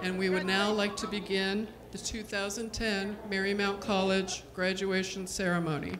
And we would now like to begin the 2010 Marymount College graduation ceremony.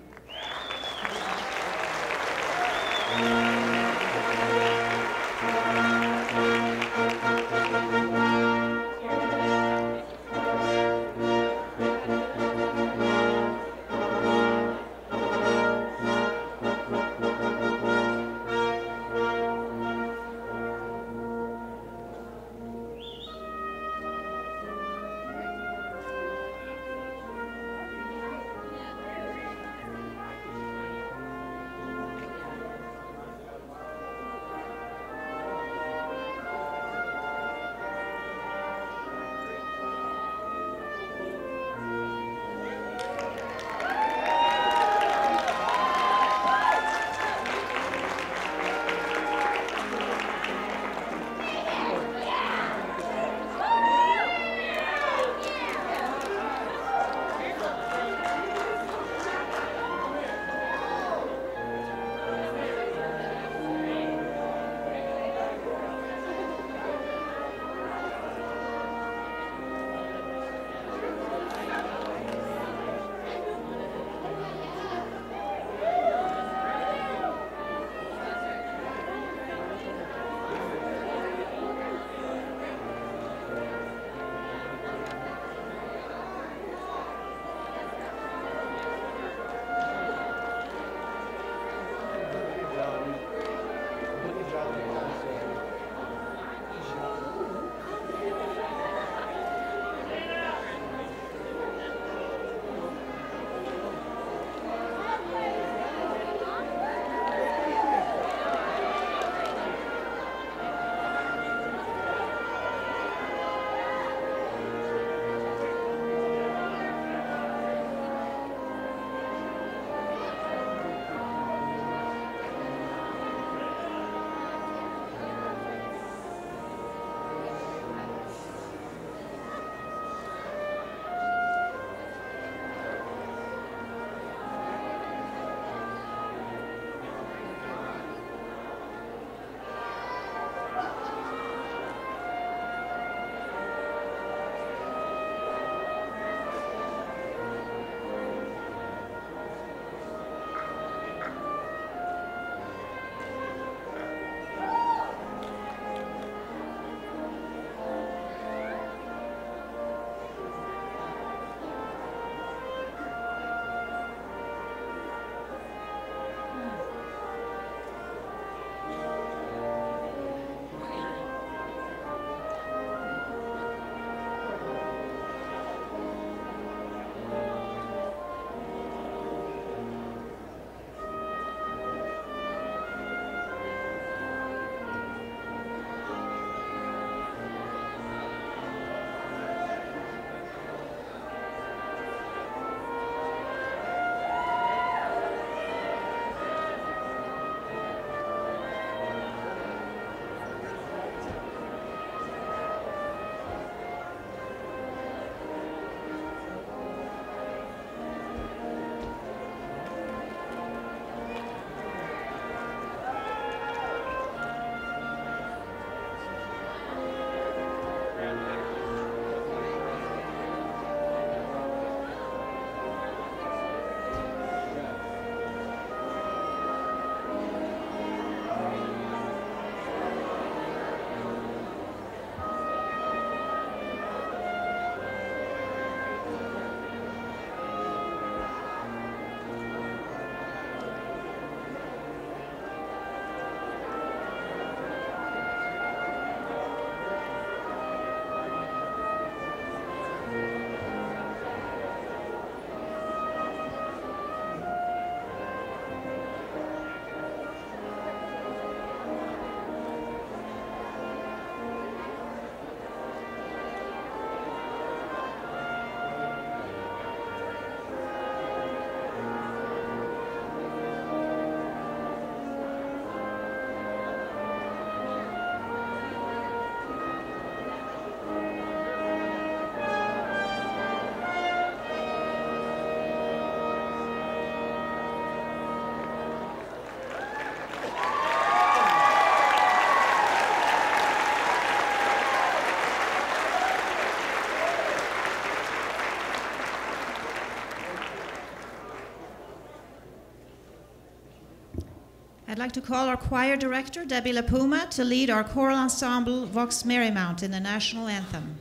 like to call our choir director, Debbie LaPuma, to lead our choral ensemble, Vox Marymount, in the national anthem.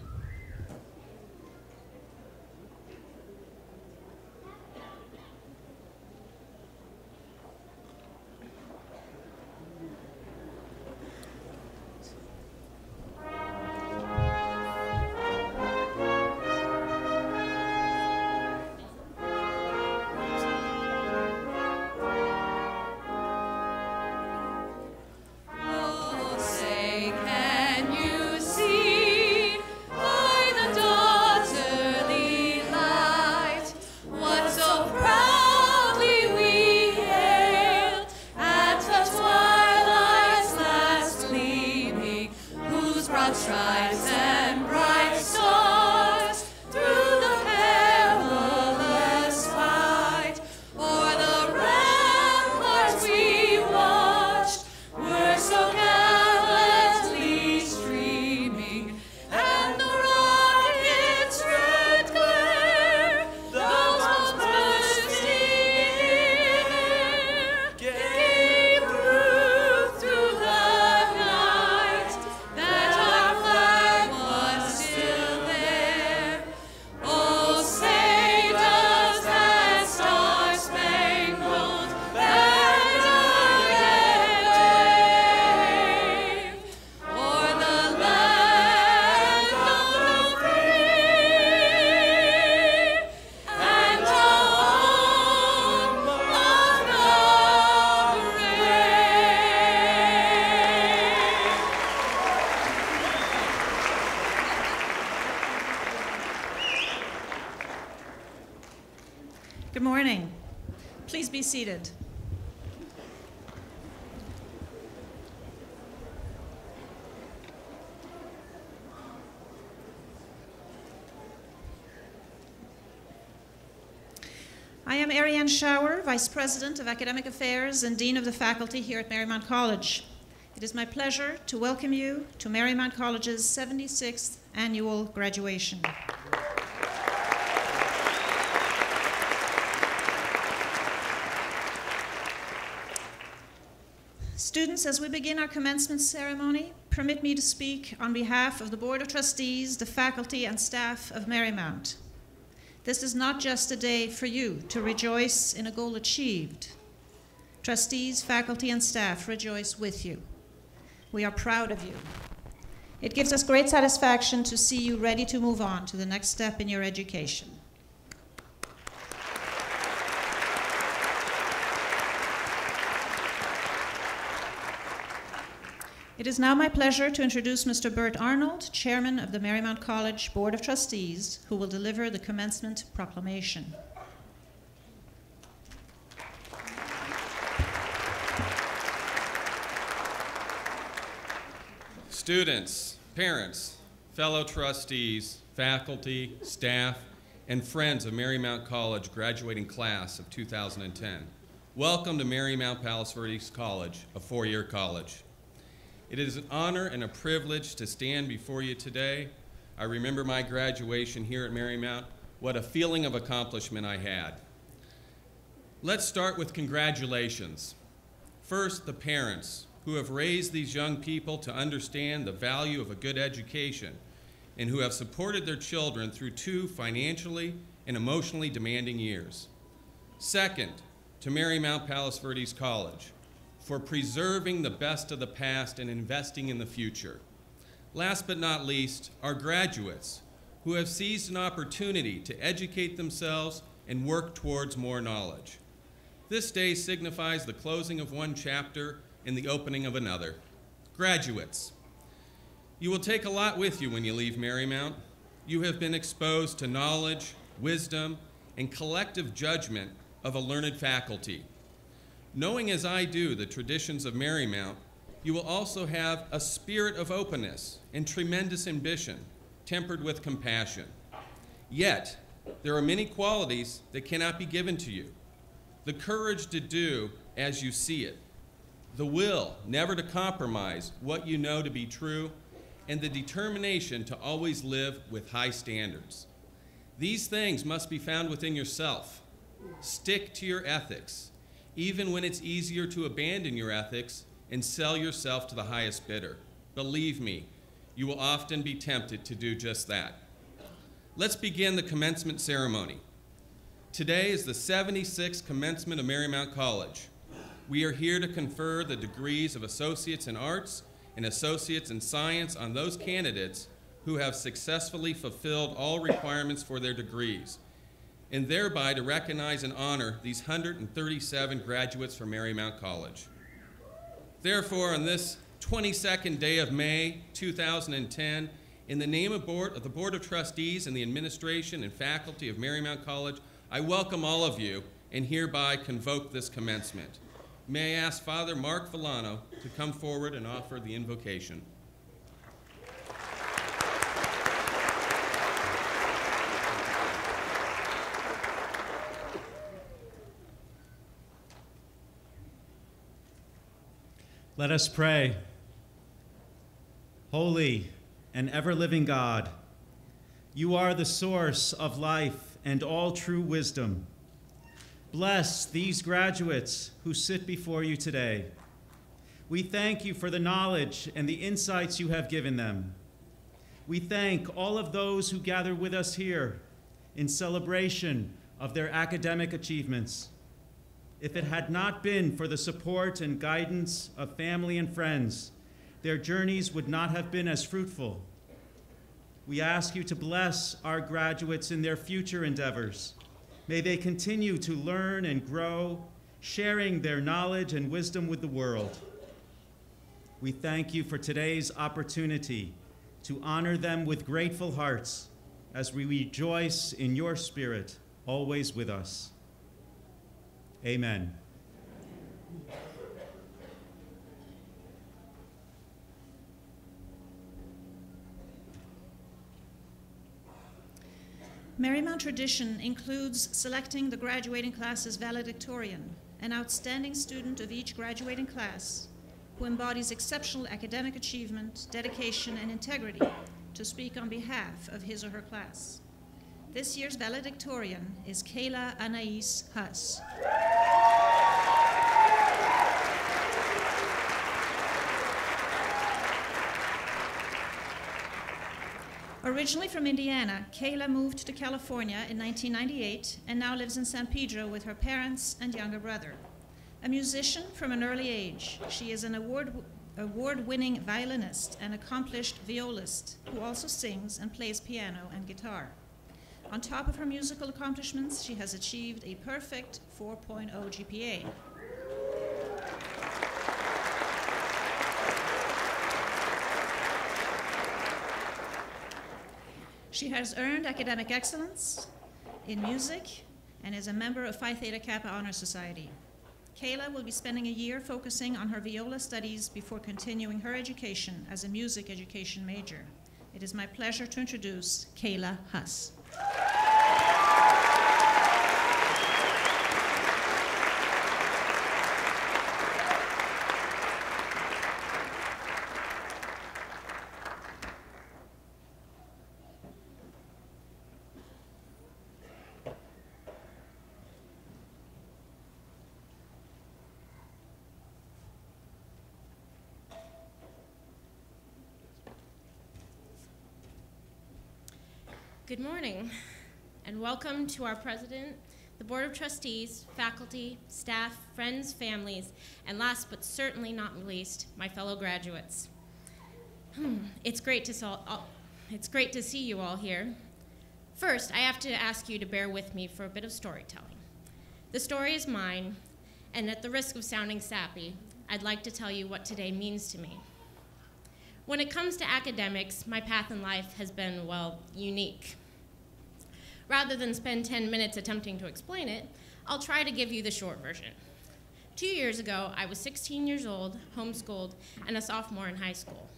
Good morning. Please be seated. I am Ariane Schauer, Vice President of Academic Affairs and Dean of the Faculty here at Marymount College. It is my pleasure to welcome you to Marymount College's 76th annual graduation. Students, as we begin our commencement ceremony, permit me to speak on behalf of the Board of Trustees, the faculty, and staff of Marymount. This is not just a day for you to rejoice in a goal achieved. Trustees, faculty, and staff rejoice with you. We are proud of you. It gives us great satisfaction to see you ready to move on to the next step in your education. It is now my pleasure to introduce Mr. Bert Arnold, Chairman of the Marymount College Board of Trustees, who will deliver the commencement proclamation. Students, parents, fellow trustees, faculty, staff, and friends of Marymount College graduating class of 2010, welcome to Marymount Palos Verdes College, a four-year college. It is an honor and a privilege to stand before you today. I remember my graduation here at Marymount. What a feeling of accomplishment I had. Let's start with congratulations. First, the parents who have raised these young people to understand the value of a good education and who have supported their children through 2 financially and emotionally demanding years. Second, to Marymount Palos Verdes College, for preserving the best of the past and investing in the future. Last but not least, our graduates, who have seized an opportunity to educate themselves and work towards more knowledge. This day signifies the closing of one chapter and the opening of another. Graduates, you will take a lot with you when you leave Marymount. You have been exposed to knowledge, wisdom, and collective judgment of a learned faculty. Knowing as I do the traditions of Marymount, you will also have a spirit of openness and tremendous ambition, tempered with compassion. Yet, there are many qualities that cannot be given to you. The courage to do as you see it, the will never to compromise what you know to be true, and the determination to always live with high standards. These things must be found within yourself. Stick to your ethics. even when it's easier to abandon your ethics and sell yourself to the highest bidder. Believe me, you will often be tempted to do just that. Let's begin the commencement ceremony. Today is the 76th commencement of Marymount College. We are here to confer the degrees of Associates in Arts and Associates in Science on those candidates who have successfully fulfilled all requirements for their degrees, and thereby to recognize and honor these 137 graduates from Marymount College. Therefore, on this 22nd day of May 2010, in the name of the Board of Trustees and the administration and faculty of Marymount College, I welcome all of you and hereby convoke this commencement. May I ask Father Mark Villano to come forward and offer the invocation. Let us pray. Holy and ever-living God, you are the source of life and all true wisdom. Bless these graduates who sit before you today. We thank you for the knowledge and the insights you have given them. We thank all of those who gather with us here in celebration of their academic achievements. If it had not been for the support and guidance of family and friends, their journeys would not have been as fruitful. We ask you to bless our graduates in their future endeavors. May they continue to learn and grow, sharing their knowledge and wisdom with the world. We thank you for today's opportunity to honor them with grateful hearts as we rejoice in your Spirit, always with us. Amen. Marymount tradition includes selecting the graduating class's valedictorian, an outstanding student of each graduating class who embodies exceptional academic achievement, dedication, and integrity to speak on behalf of his or her class. This year's valedictorian is Kayla Anais Huss. Originally from Indiana, Kayla moved to California in 1998 and now lives in San Pedro with her parents and younger brother. A musician from an early age, she is an award-winning violinist and accomplished violist who also sings and plays piano and guitar. On top of her musical accomplishments, she has achieved a perfect 4.0 GPA. She has earned academic excellence in music and is a member of Phi Theta Kappa Honor Society. Kayla will be spending a year focusing on her viola studies before continuing her education as a music education major. It is my pleasure to introduce Kayla Huss. Good morning, and welcome to our president, the Board of Trustees, faculty, staff, friends, families, and last but certainly not least, my fellow graduates. It's great to see you all here. First, I have to ask you to bear with me for a bit of storytelling. The story is mine, and at the risk of sounding sappy, I'd like to tell you what today means to me. When it comes to academics, my path in life has been, well, unique. Rather than spend 10 minutes attempting to explain it, I'll try to give you the short version. 2 years ago, I was 16 years old, homeschooled, and a sophomore in high school.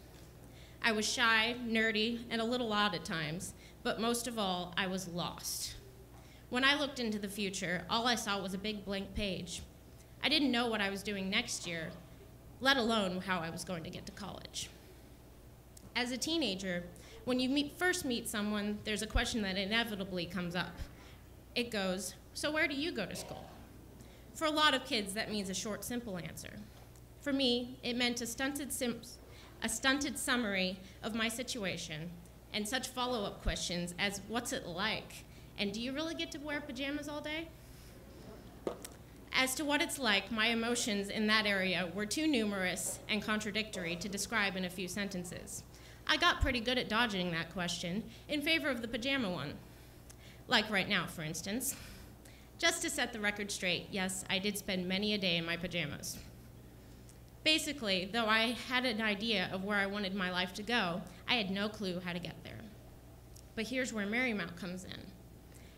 I was shy, nerdy, and a little odd at times, but most of all, I was lost. When I looked into the future, all I saw was a big blank page. I didn't know what I was doing next year, let alone how I was going to get to college. As a teenager, when you first meet someone, there's a question that inevitably comes up. It goes, so where do you go to school? For a lot of kids, that means a short, simple answer. For me, it meant a stunted summary of my situation and such follow-up questions as, what's it like? And do you really get to wear pajamas all day? As to what it's like, my emotions in that area were too numerous and contradictory to describe in a few sentences. I got pretty good at dodging that question in favor of the pajama one. Like right now, for instance. Just to set the record straight, yes, I did spend many a day in my pajamas. Basically, though I had an idea of where I wanted my life to go, I had no clue how to get there. But here's where Marymount comes in.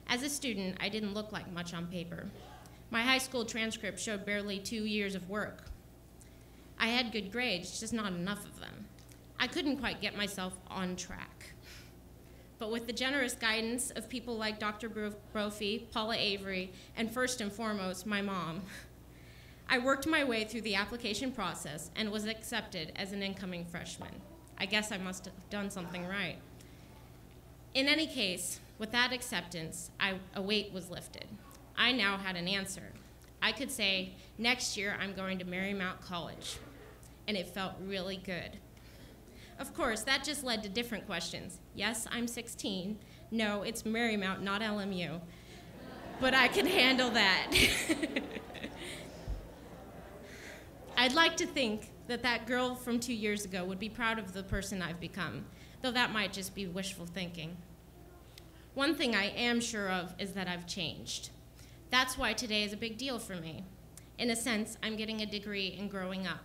As a student, I didn't look like much on paper. My high school transcript showed barely 2 years of work. I had good grades, just not enough of them. I couldn't quite get myself on track. But with the generous guidance of people like Dr. Brophy, Paula Avery, and first and foremost, my mom, I worked my way through the application process and was accepted as an incoming freshman. I guess I must have done something right. In any case, with that acceptance, a weight was lifted. I now had an answer. I could say, next year I'm going to Marymount College, and it felt really good. Of course, that just led to different questions. Yes, I'm 16. No, it's Marymount, not LMU. But I can handle that. I'd like to think that that girl from 2 years ago would be proud of the person I've become, though that might just be wishful thinking. One thing I am sure of is that I've changed. That's why today is a big deal for me. In a sense, I'm getting a degree in growing up.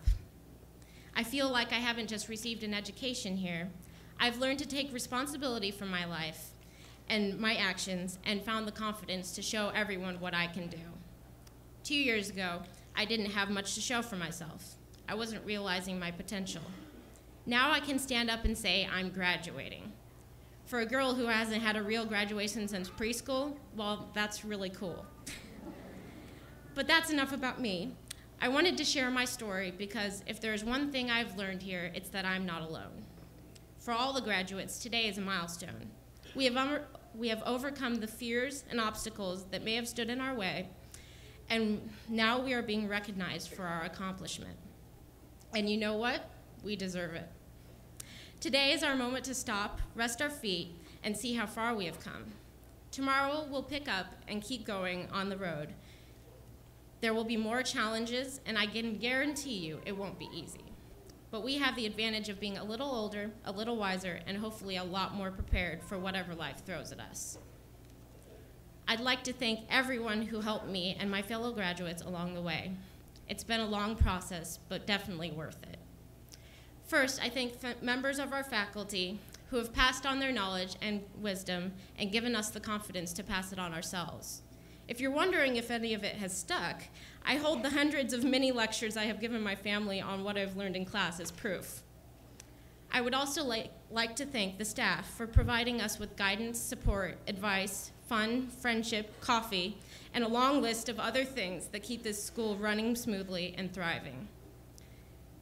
I feel like I haven't just received an education here. I've learned to take responsibility for my life and my actions and found the confidence to show everyone what I can do. 2 years ago, I didn't have much to show for myself. I wasn't realizing my potential. Now I can stand up and say I'm graduating. For a girl who hasn't had a real graduation since preschool, well, that's really cool. But that's enough about me. I wanted to share my story because if there's one thing I've learned here, it's that I'm not alone. For all the graduates, today is a milestone. We have overcome the fears and obstacles that may have stood in our way, and now we are being recognized for our accomplishment. And you know what? We deserve it. Today is our moment to stop, rest our feet, and see how far we have come. Tomorrow we'll pick up and keep going on the road. There will be more challenges, and I can guarantee you it won't be easy. But we have the advantage of being a little older, a little wiser, and hopefully a lot more prepared for whatever life throws at us. I'd like to thank everyone who helped me and my fellow graduates along the way. It's been a long process, but definitely worth it. First, I thank members of our faculty who have passed on their knowledge and wisdom and given us the confidence to pass it on ourselves. If you're wondering if any of it has stuck, I hold the hundreds of mini lectures I have given my family on what I've learned in class as proof. I would also like to thank the staff for providing us with guidance, support, advice, fun, friendship, coffee, and a long list of other things that keep this school running smoothly and thriving.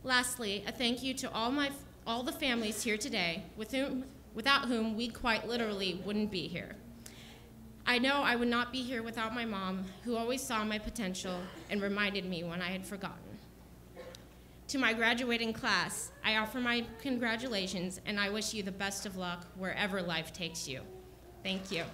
Lastly, a thank you to all the families here today without whom we quite literally wouldn't be here. I know I would not be here without my mom, who always saw my potential and reminded me when I had forgotten. To my graduating class, I offer my congratulations, and I wish you the best of luck wherever life takes you. Thank you.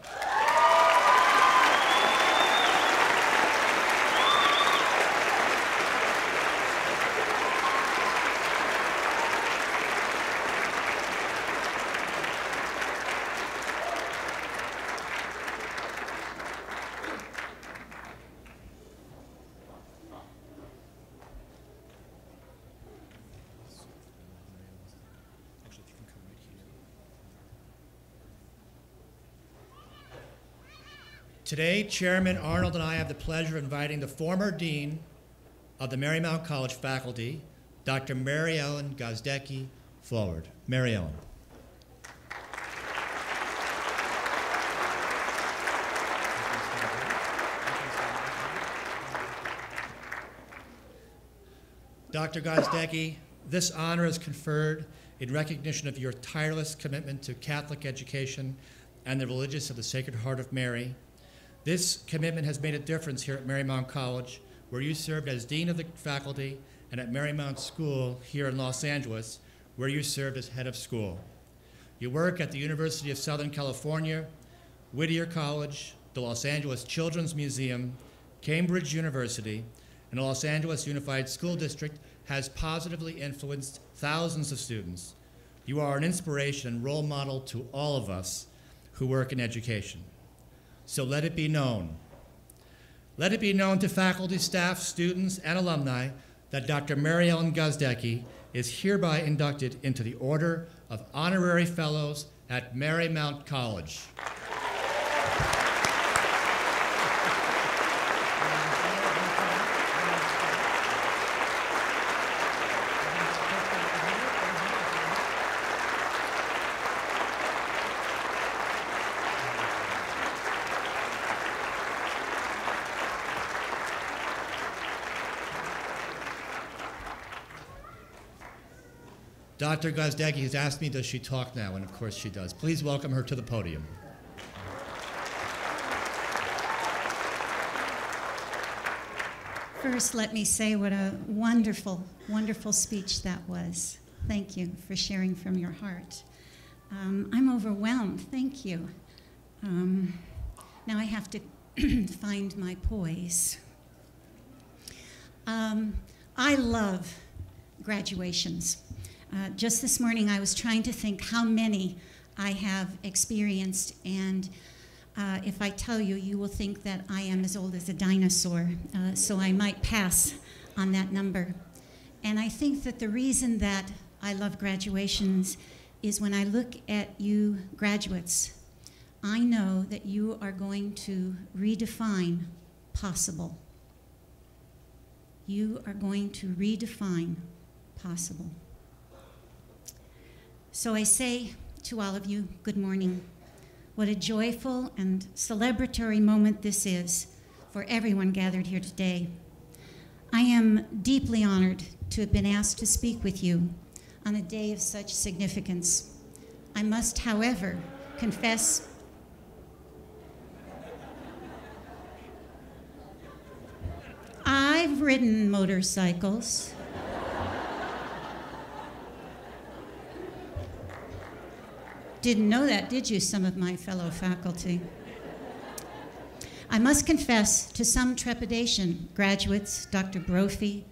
Today, Chairman Arnold and I have the pleasure of inviting the former Dean of the Marymount College faculty, Dr. Mary Ellen Gozdecki, forward. Mary Ellen. Dr. Gozdecki, this honor is conferred in recognition of your tireless commitment to Catholic education and the religious of the Sacred Heart of Mary. This commitment has made a difference here at Marymount College, where you served as Dean of the Faculty, and at Marymount School here in Los Angeles, where you served as head of school. You work at the University of Southern California, Whittier College, the Los Angeles Children's Museum, Cambridge University, and the Los Angeles Unified School District has positively influenced thousands of students. You are an inspiration and role model to all of us who work in education. So let it be known. Let it be known to faculty, staff, students, and alumni that Dr. Mary Ellen Gozdecki is hereby inducted into the Order of Honorary Fellows at Marymount College. Dr. Gozdecki has asked me, does she talk now? And of course she does. Please welcome her to the podium. First, let me say what a wonderful, wonderful speech that was. Thank you for sharing from your heart. I'm overwhelmed. Thank you. Now I have to find my poise. I love graduations. Just this morning, I was trying to think how many I have experienced, and if I tell you, you will think that I am as old as a dinosaur, so I might pass on that number. And I think that the reason that I love graduations is when I look at you graduates, I know that you are going to redefine possible. You are going to redefine possible. So I say to all of you, good morning. What a joyful and celebratory moment this is for everyone gathered here today. I am deeply honored to have been asked to speak with you on a day of such significance. I must, however, confess I've ridden motorcycles. Didn't know that, did you, some of my fellow faculty? I must confess to some trepidation, graduates, Dr. Brophy,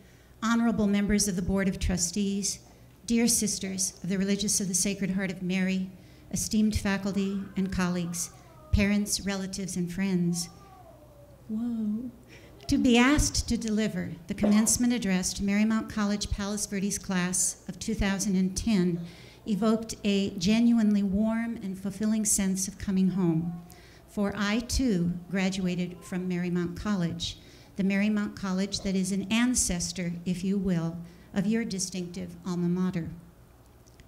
honorable members of the Board of Trustees, dear sisters of the Religious of the Sacred Heart of Mary, esteemed faculty and colleagues, parents, relatives, and friends. Whoa. To be asked to deliver the commencement address to Marymount College Palos Verdes class of 2010 evoked a genuinely warm and fulfilling sense of coming home. For I, too, graduated from Marymount College, the Marymount College that is an ancestor, if you will, of your distinctive alma mater.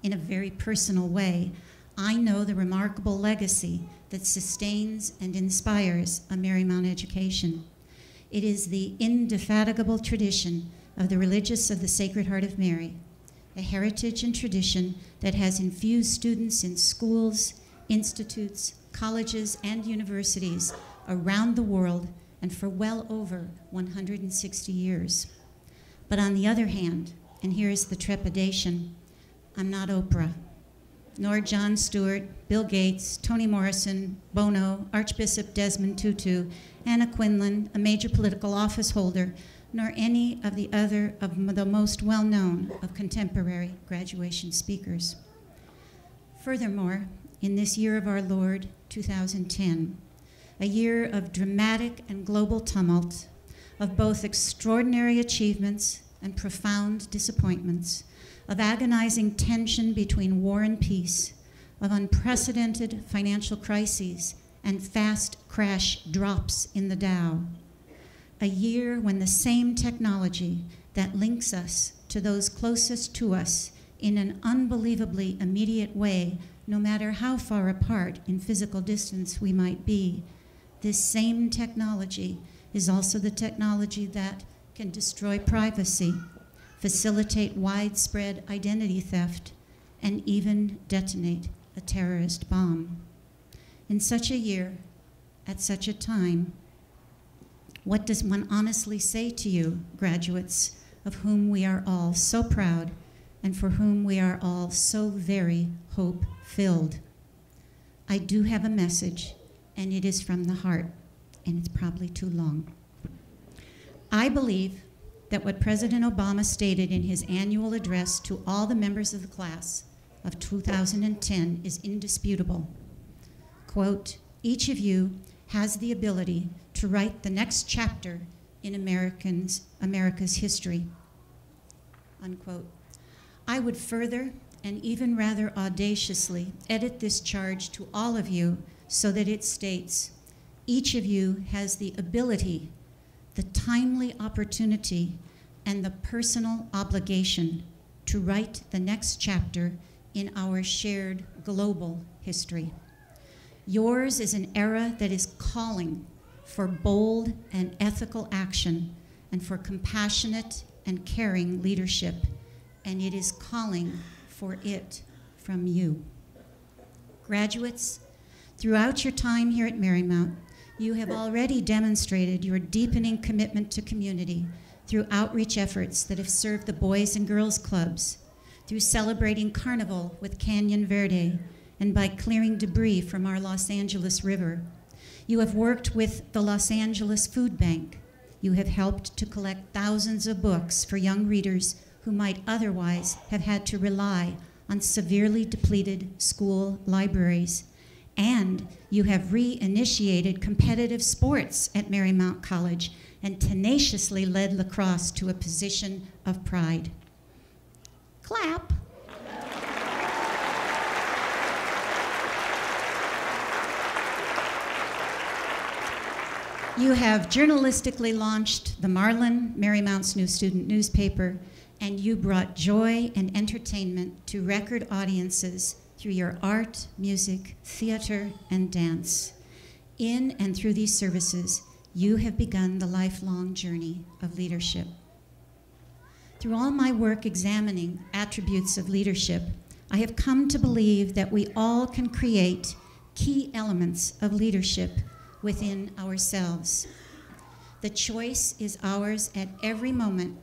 In a very personal way, I know the remarkable legacy that sustains and inspires a Marymount education. It is the indefatigable tradition of the Religious of the Sacred Heart of Mary, a heritage and tradition that has infused students in schools, institutes, colleges, and universities around the world and for well over 160 years. But on the other hand, and here is the trepidation, I'm not Oprah, nor Jon Stewart, Bill Gates, Toni Morrison, Bono, Archbishop Desmond Tutu, Anna Quinlan, a major political office holder, nor any of the other of the most well-known of contemporary graduation speakers. Furthermore, in this year of our Lord, 2010, a year of dramatic and global tumult, of both extraordinary achievements and profound disappointments, of agonizing tension between war and peace, of unprecedented financial crises and fast crash drops in the Dow, a year when the same technology that links us to those closest to us in an unbelievably immediate way, no matter how far apart in physical distance we might be, this same technology is also the technology that can destroy privacy, facilitate widespread identity theft, and even detonate a terrorist bomb. In such a year, at such a time, What does one honestly say to you, graduates, of whom we are all so proud and for whom we are all so very hope-filled? I do have a message, and it is from the heart, and it's probably too long. I believe that what President Obama stated in his annual address to all the members of the class of 2010 is indisputable. Quote, each of you has the ability to write the next chapter in America's history, unquote. I would further and even rather audaciously edit this charge to all of you so that it states, each of you has the ability, the timely opportunity, and the personal obligation to write the next chapter in our shared global history. Yours is an era that is calling for bold and ethical action and for compassionate and caring leadership, and it is calling for it from you. Graduates, throughout your time here at Marymount, you have already demonstrated your deepening commitment to community through outreach efforts that have served the Boys and Girls Clubs, through celebrating Carnival with Canyon Verde, and by clearing debris from our Los Angeles River. You have worked with the Los Angeles Food Bank. You have helped to collect thousands of books for young readers who might otherwise have had to rely on severely depleted school libraries. And you have reinitiated competitive sports at Marymount College and tenaciously led lacrosse to a position of pride. Clap. You have journalistically launched the Marlin, Marymount's new student newspaper, and you brought joy and entertainment to record audiences through your art, music, theater, and dance. In and through these services, you have begun the lifelong journey of leadership. Through all my work examining attributes of leadership, I have come to believe that we all can create key elements of leadership within ourselves. The choice is ours at every moment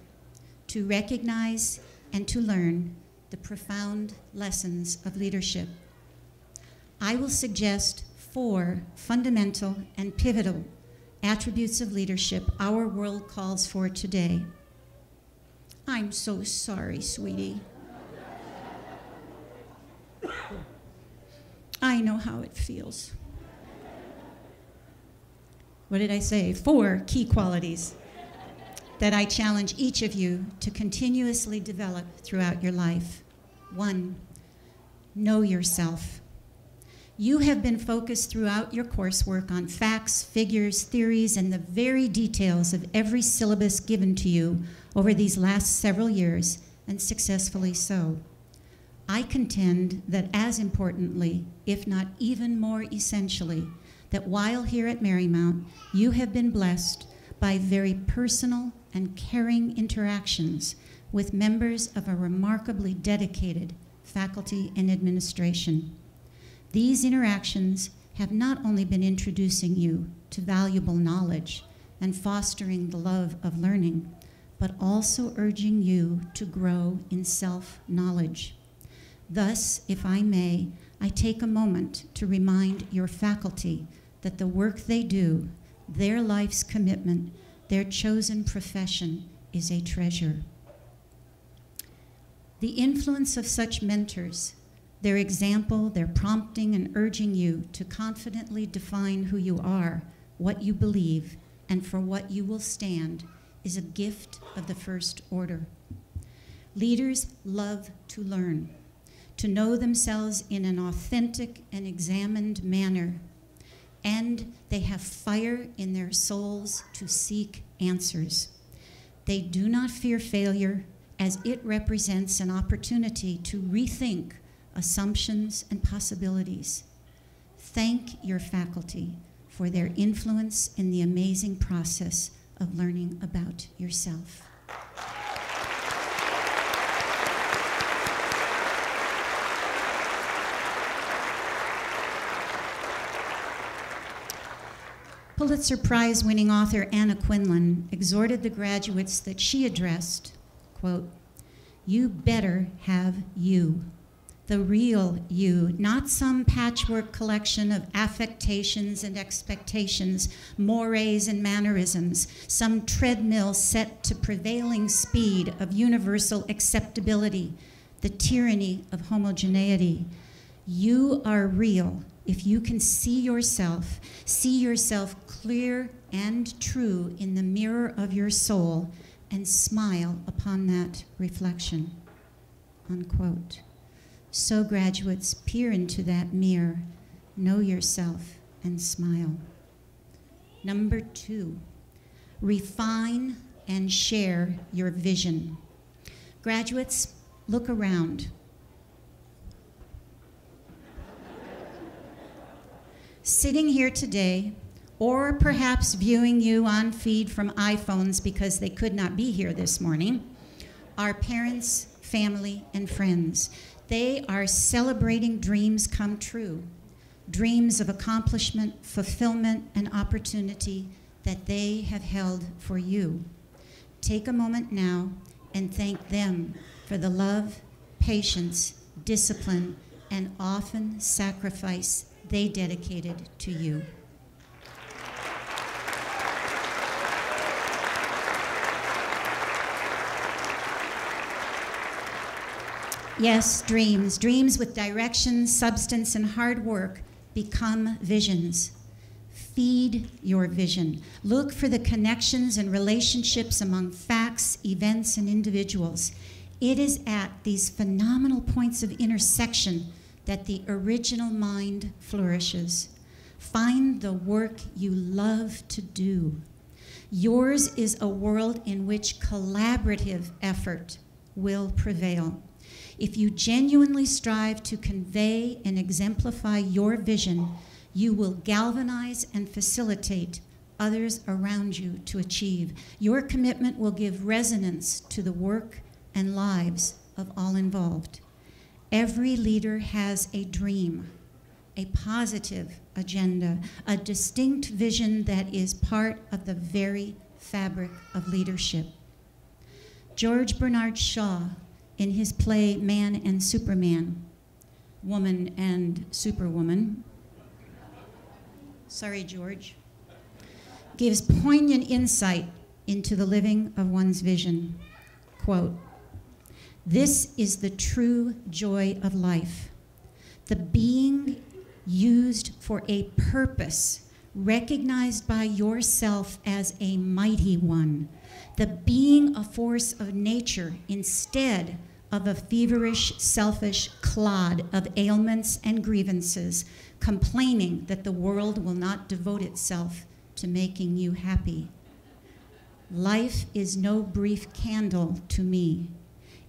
to recognize and to learn the profound lessons of leadership. I will suggest 4 fundamental and pivotal attributes of leadership our world calls for today. I'm so sorry, sweetie. I know how it feels. What did I say? 4 key qualities that I challenge each of you to continuously develop throughout your life. 1, know yourself. You have been focused throughout your coursework on facts, figures, theories, and the very details of every syllabus given to you over these last several years, and successfully so. I contend that as importantly, if not even more essentially, that while here at Marymount, you have been blessed by very personal and caring interactions with members of a remarkably dedicated faculty and administration. These interactions have not only been introducing you to valuable knowledge and fostering the love of learning, but also urging you to grow in self-knowledge. Thus, if I may, I take a moment to remind your faculty that the work they do, their life's commitment, their chosen profession is a treasure. The influence of such mentors, their example, their prompting and urging you to confidently define who you are, what you believe, and for what you will stand, is a gift of the first order. Leaders love to learn, to know themselves in an authentic and examined manner, and they have fire in their souls to seek answers. They do not fear failure, as it represents an opportunity to rethink assumptions and possibilities. Thank your faculty for their influence in the amazing process of learning about yourself. Pulitzer Prize-winning author Anna Quinlan exhorted the graduates that she addressed, quote, "You better have you, the real you, not some patchwork collection of affectations and expectations, mores and mannerisms, some treadmill set to prevailing speed of universal acceptability, the tyranny of homogeneity. You are real if you can see yourself clear and true in the mirror of your soul and smile upon that reflection," unquote. So graduates, peer into that mirror, know yourself, and smile. Number 2, refine and share your vision. Graduates, look around. Sitting here today, or perhaps viewing you on feed from iPhones because they could not be here this morning, are parents, family, and friends. They are celebrating dreams come true, dreams of accomplishment, fulfillment, and opportunity that they have held for you. Take a moment now and thank them for the love, patience, discipline, and often sacrifice they dedicated to you. Yes, dreams. Dreams with direction, substance, and hard work become visions. Feed your vision. Look for the connections and relationships among facts, events, and individuals. It is at these phenomenal points of intersection that the original mind flourishes. Find the work you love to do. Yours is a world in which collaborative effort will prevail. If you genuinely strive to convey and exemplify your vision, you will galvanize and facilitate others around you to achieve. Your commitment will give resonance to the work and lives of all involved. Every leader has a dream, a positive agenda, a distinct vision that is part of the very fabric of leadership. George Bernard Shaw, in his play Man and Superman, Woman and Superwoman, sorry, George, gives poignant insight into the living of one's vision. Quote, "This is the true joy of life, the being used for a purpose, recognized by yourself as a mighty one, the being a force of nature instead of a feverish, selfish clod of ailments and grievances, complaining that the world will not devote itself to making you happy. Life is no brief candle to me.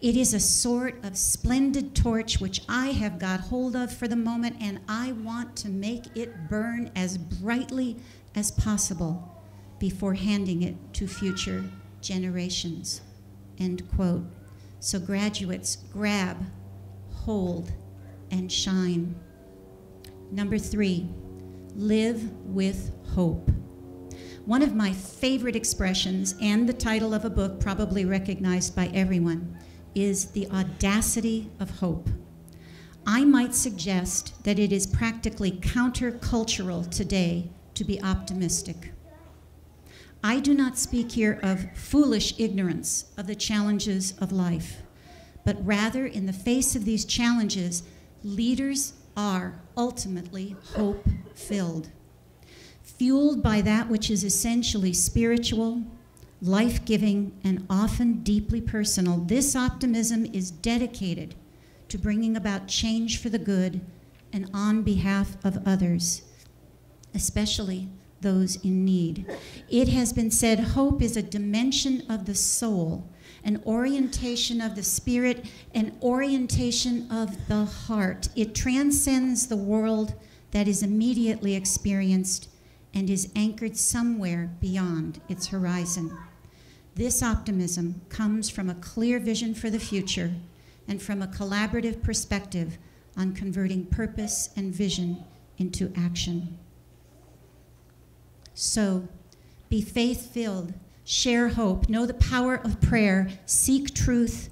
It is a sort of splendid torch which I have got hold of for the moment, and I want to make it burn as brightly as possible before handing it to future generations." End quote. So graduates, grab, hold, and shine. Number 3, live with hope. One of my favorite expressions, and the title of a book probably recognized by everyone, is the audacity of hope. I might suggest that it is practically countercultural today to be optimistic. I do not speak here of foolish ignorance of the challenges of life, but rather in the face of these challenges, leaders are ultimately hope-filled. Fueled by that which is essentially spiritual, life-giving, and often deeply personal, this optimism is dedicated to bringing about change for the good and on behalf of others, especially those in need. It has been said hope is a dimension of the soul, an orientation of the spirit, an orientation of the heart. It transcends the world that is immediately experienced and is anchored somewhere beyond its horizon. This optimism comes from a clear vision for the future and from a collaborative perspective on converting purpose and vision into action. So, be faith-filled, share hope, know the power of prayer, seek truth,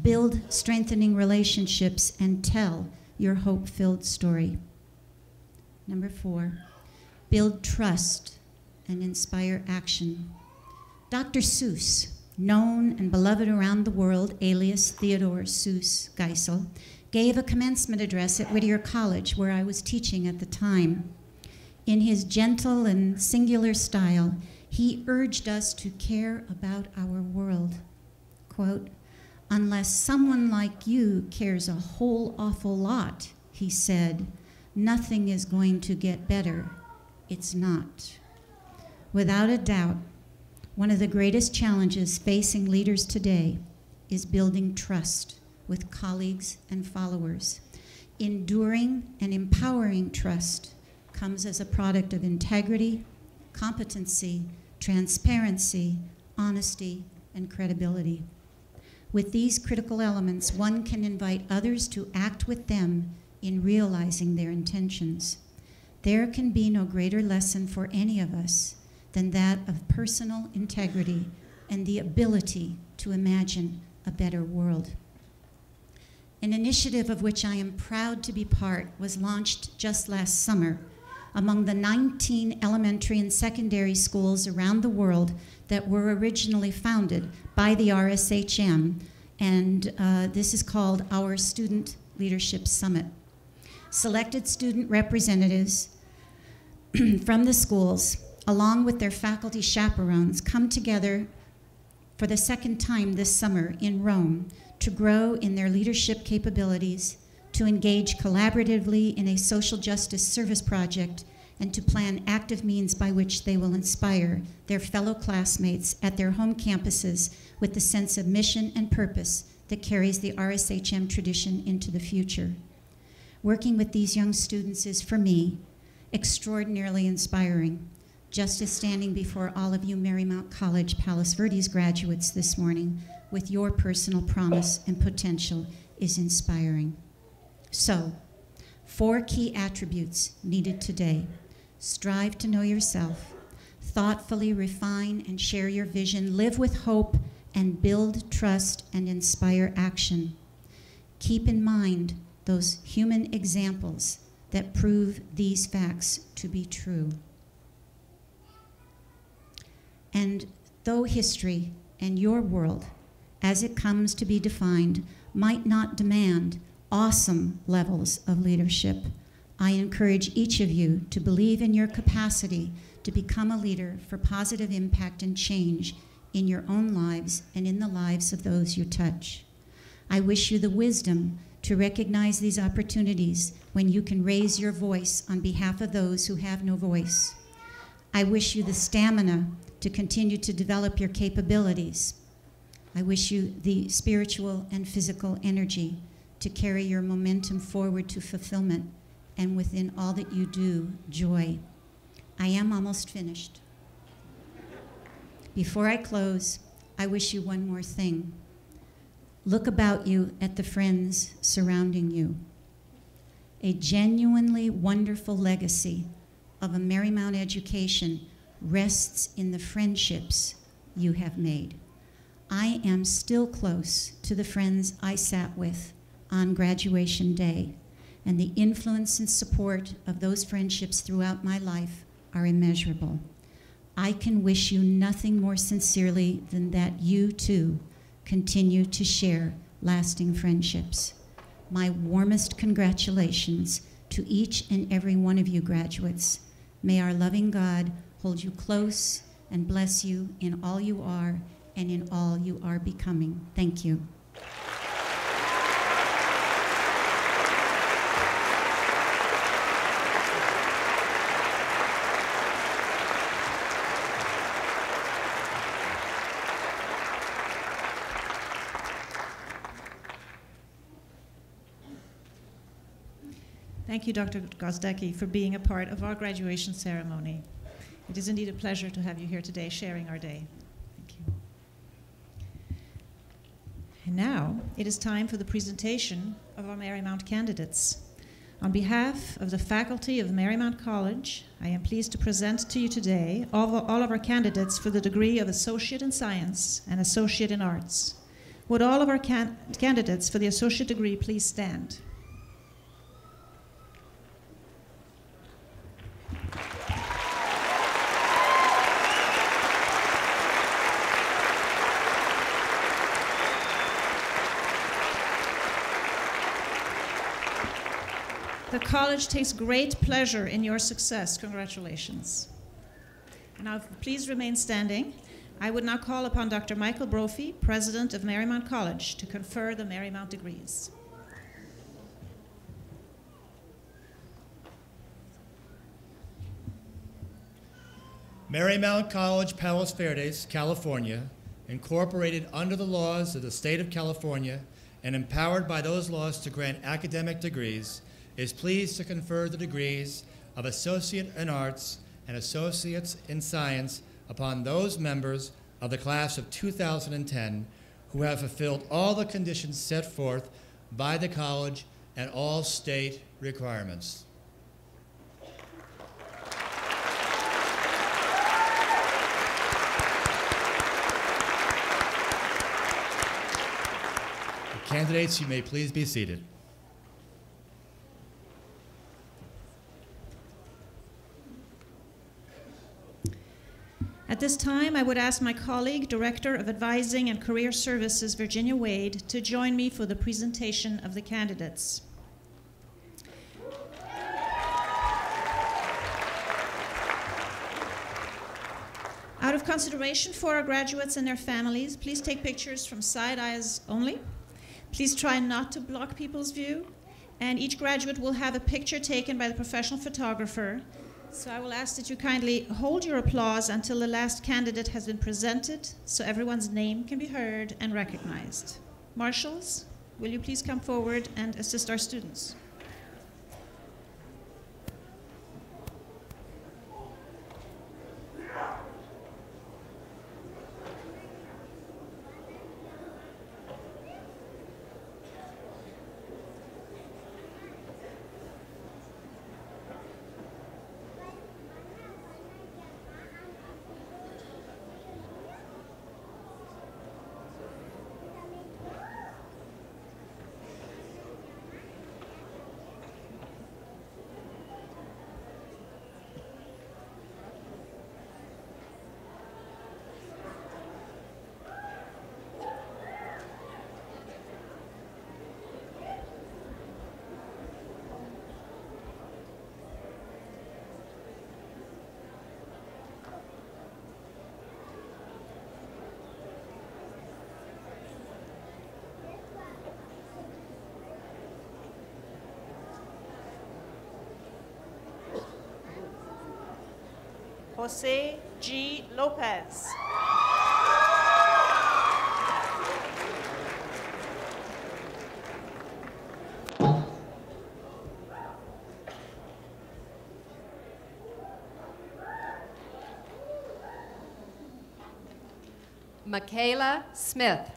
build strengthening relationships, and tell your hope-filled story. Number 4, build trust and inspire action. Dr. Seuss, known and beloved around the world, alias Theodore Seuss Geisel, gave a commencement address at Whittier College, where I was teaching at the time. In his gentle and singular style, he urged us to care about our world. Quote, "Unless someone like you cares a whole awful lot," he said, "nothing is going to get better. It's not." Without a doubt, one of the greatest challenges facing leaders today is building trust with colleagues and followers. Enduring and empowering trust comes as a product of integrity, competency, transparency, honesty, and credibility. With these critical elements, one can invite others to act with them in realizing their intentions. There can be no greater lesson for any of us than that of personal integrity and the ability to imagine a better world. An initiative of which I am proud to be part was launched just last summer among the 19 elementary and secondary schools around the world that were originally founded by the RSHM, and this is called our Student Leadership Summit. Selected student representatives from the schools, along with their faculty chaperones, come together for the second time this summer in Rome to grow in their leadership capabilities, to engage collaboratively in a social justice service project, and to plan active means by which they will inspire their fellow classmates at their home campuses with the sense of mission and purpose that carries the RSHM tradition into the future. Working with these young students is, for me, extraordinarily inspiring, just as standing before all of you Marymount College Palos Verdes graduates this morning with your personal promise and potential is inspiring. So, 4 key attributes needed today. Strive to know yourself, thoughtfully refine and share your vision, live with hope, and build trust and inspire action. Keep in mind those human examples that prove these facts to be true. And though history and your world, as it comes to be defined, might not demand awesome levels of leadership, I encourage each of you to believe in your capacity to become a leader for positive impact and change in your own lives and in the lives of those you touch. I wish you the wisdom to recognize these opportunities when you can raise your voice on behalf of those who have no voice. I wish you the stamina to continue to develop your capabilities. I wish you the spiritual and physical energy to carry your momentum forward to fulfillment, and within all that you do, joy. I am almost finished. Before I close, I wish you one more thing. Look about you at the friends surrounding you. A genuinely wonderful legacy of a Marymount education rests in the friendships you have made. I am still close to the friends I sat with on graduation day, and the influence and support of those friendships throughout my life are immeasurable. I can wish you nothing more sincerely than that you, too, continue to share lasting friendships. My warmest congratulations to each and every one of you graduates. May our loving God hold you close and bless you in all you are and in all you are becoming. Thank you. Thank you, Dr. Gazdecki, for being a part of our graduation ceremony. It is indeed a pleasure to have you here today sharing our day. Thank you. And now it is time for the presentation of our Marymount candidates. On behalf of the faculty of Marymount College, I am pleased to present to you today all of our candidates for the degree of Associate in Science and Associate in Arts. Would all of our candidates for the associate degree please stand? The college takes great pleasure in your success. Congratulations. And now, please remain standing. I would now call upon Dr. Michael Brophy, President of Marymount College, to confer the Marymount degrees. Marymount College, Palos Verdes, California, incorporated under the laws of the state of California and empowered by those laws to grant academic degrees, is pleased to confer the degrees of Associate in Arts and Associates in Science upon those members of the class of 2010 who have fulfilled all the conditions set forth by the college and all state requirements. Candidates, you may please be seated. At this time, I would ask my colleague, Director of Advising and Career Services, Virginia Wade, to join me for the presentation of the candidates. Out of consideration for our graduates and their families, please take pictures from side aisles only. Please try not to block people's view, and each graduate will have a picture taken by the professional photographer. So I will ask that you kindly hold your applause until the last candidate has been presented so everyone's name can be heard and recognized. Marshals, will you please come forward and assist our students? Jose G. Lopez. Michaela Smith.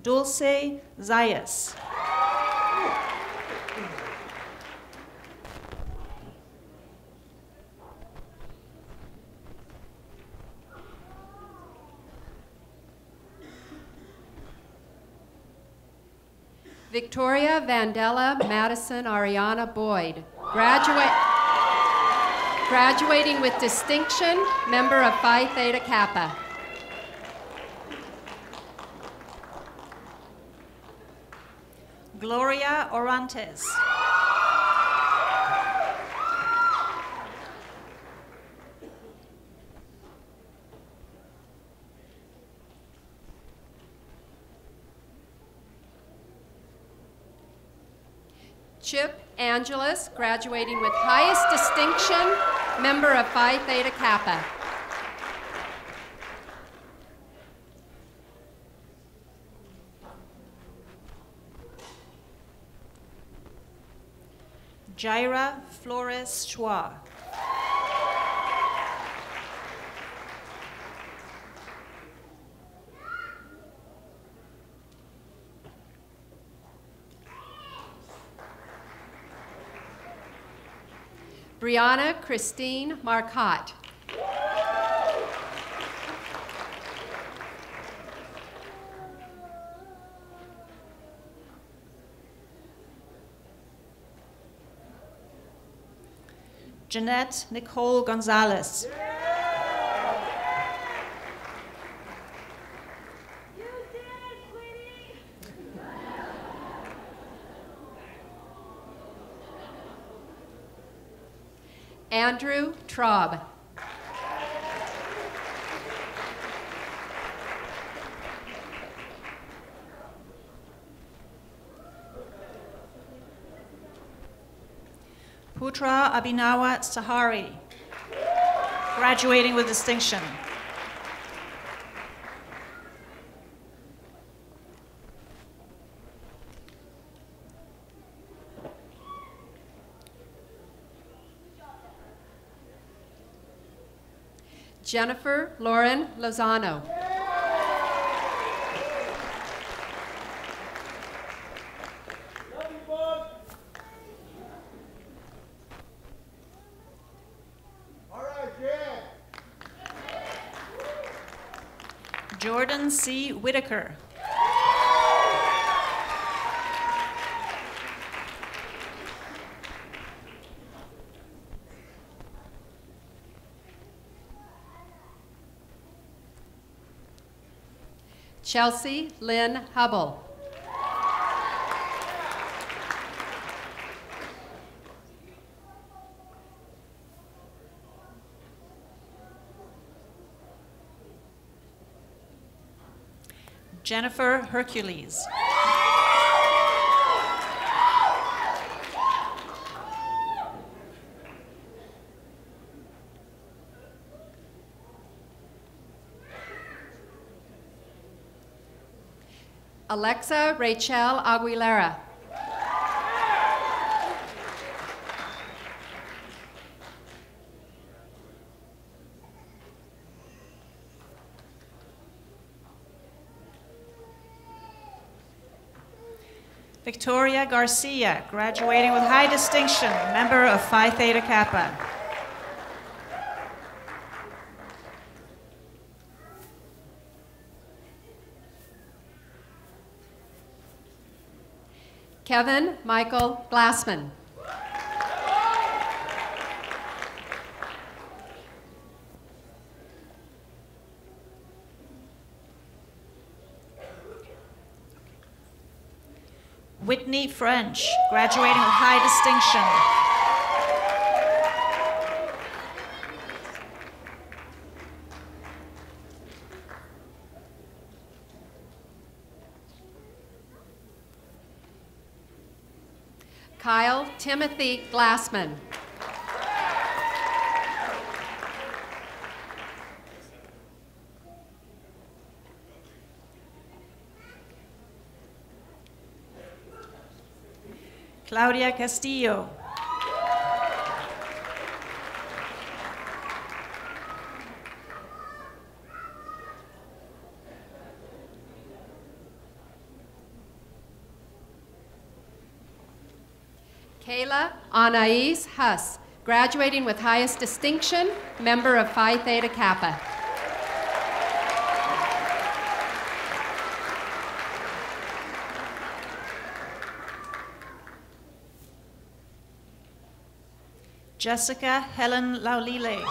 Dulce Zayas. Victoria Vandella Madison Ariana Boyd, graduating with distinction, member of Phi Theta Kappa. Gloria Orantes. Chip Angelus, graduating with highest distinction, member of Phi Theta Kappa. Jaira Flores Chua. Brianna Christine Marcotte. Jeanette Nicole Gonzalez. Andrew Traub. Putra Abhinawa Sahari, graduating with distinction. Jennifer Lauren Lozano. Jordan C. Whitaker. Chelsea Lynn Hubble. Jennifer Hercules. Alexa Rachel Aguilera. Victoria Garcia, graduating with high distinction, member of Phi Theta Kappa. Kevin Michael Glassman. Whitney French, graduating with high distinction. Kyle Timothy Glassman. Claudia Castillo. Kayla Anais Huss, graduating with highest distinction, member of Phi Theta Kappa. Jessica Helen Laulile.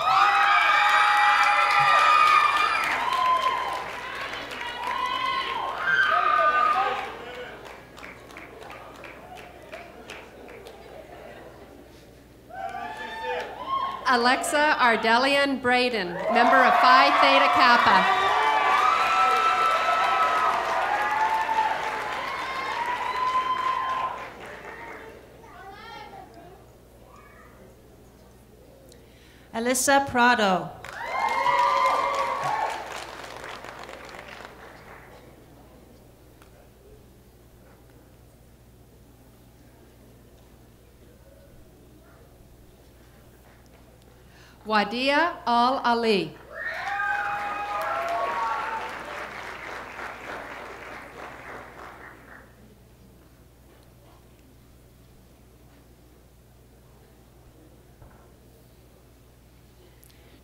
Alexa Ardelian Braden, member of Phi Theta Kappa. Alyssa Prado. Wadia Al-Ali.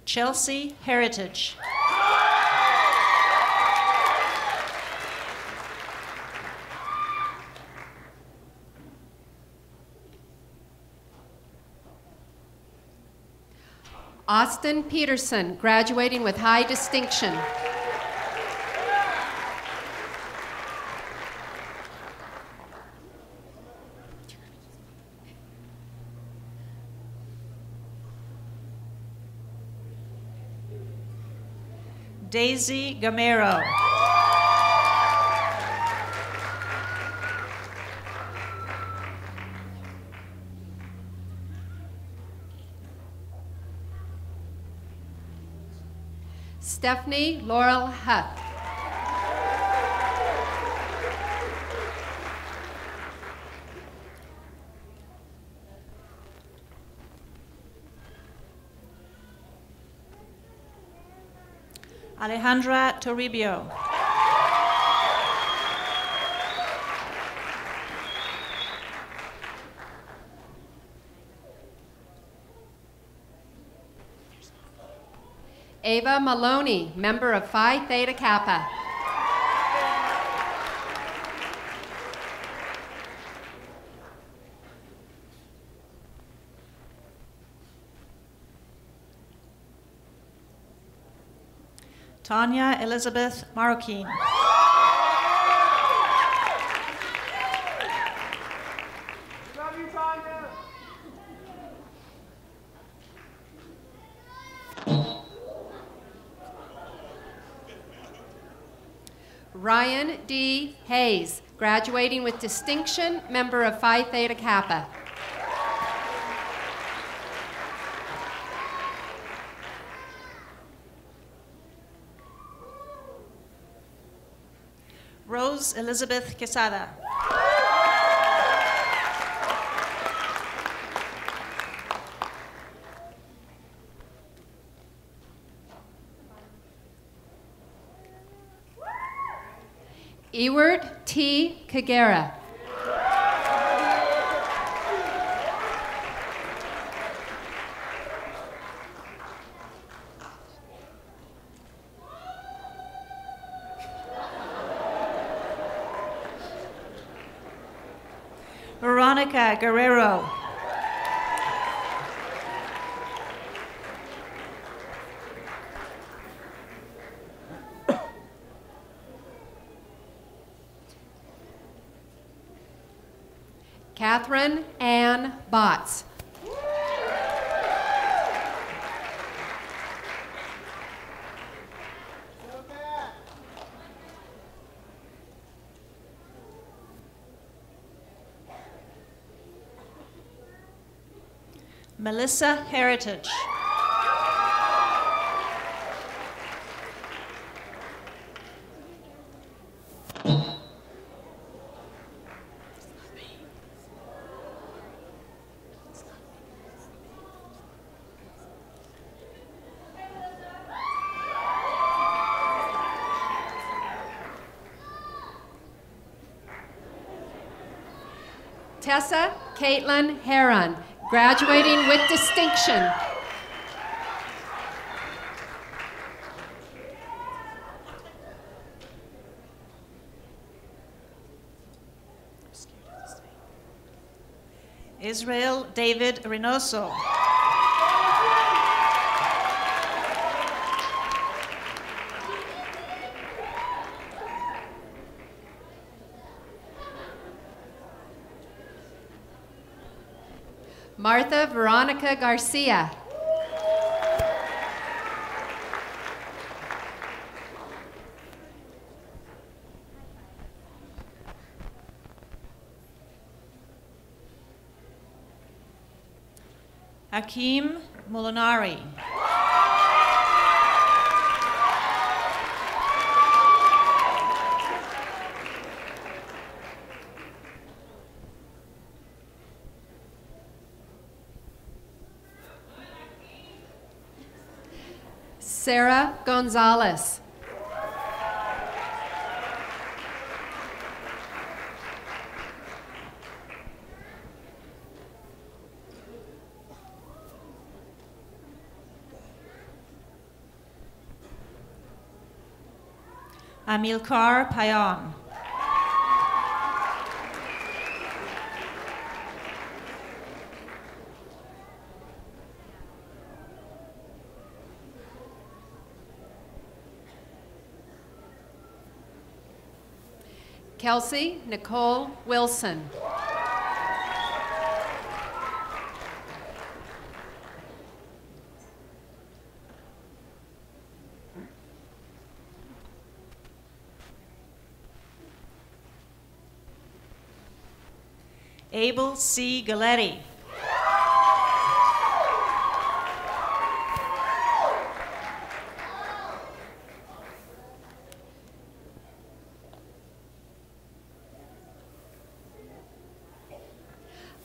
Chelsea Heritage. Austin Peterson, graduating with high distinction. Daisy Gamero. Stephanie Laurel Huff. Alejandra Toribio. Ava Maloney, member of Phi Theta Kappa. Tanya Elizabeth Marroquin. Ryan D. Hayes, graduating with distinction, member of Phi Theta Kappa. Rose Elizabeth Quesada. Ewart T. Kagera. Veronica Guerrero. Catherine Ann Botts. Melissa Heritage. Tessa Caitlin Heron, graduating with distinction. Israel David Reynoso. Martha Veronica Garcia. Hakeem Molinari. Sarah Gonzalez. Amilcar Payan. Kelsey Nicole Wilson. Abel C. Galetti.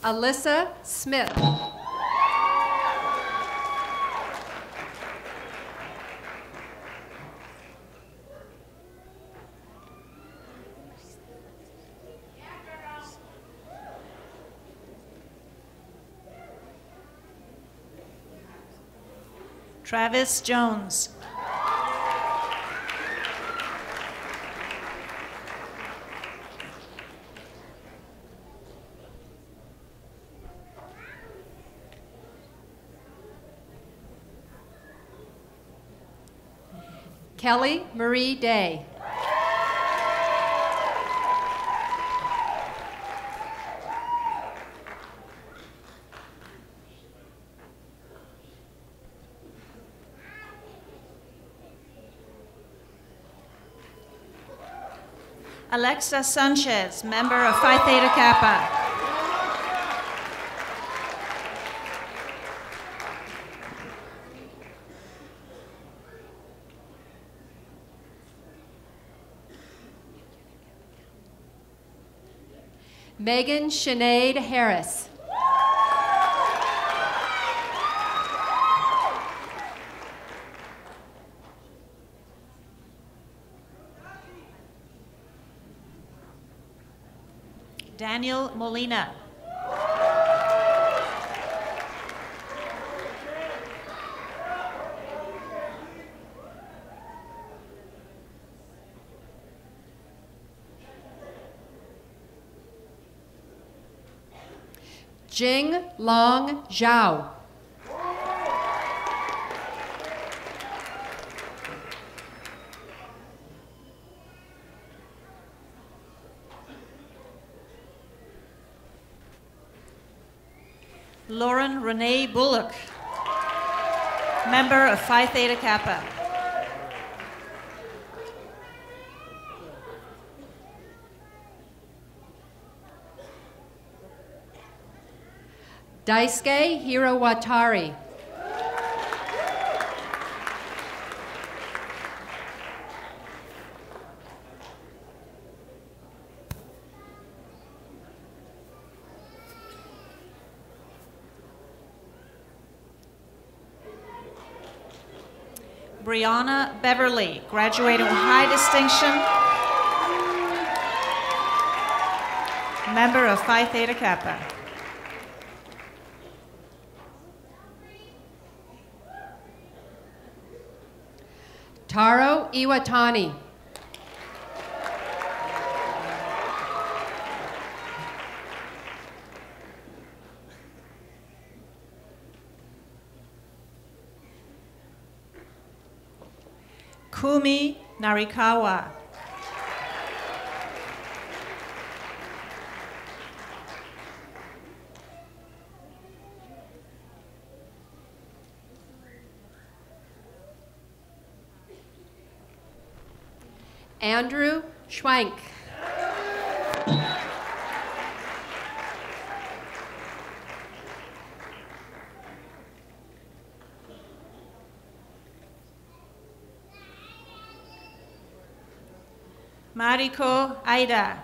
Alyssa Smith. Travis Jones. Kelly Marie Day. Alexa Sanchez, member of Phi Theta Kappa. Megan Sinead Harris. Daniel Molina. Jing Long Zhao. Lauren Renee Bullock, member of Phi Theta Kappa. Daisuke Hirawatari. Brianna Beverly, graduating with high distinction, member of Phi Theta Kappa. Taro Iwatani. Kumi Narikawa. Andrew Schwank. Mariko Aida.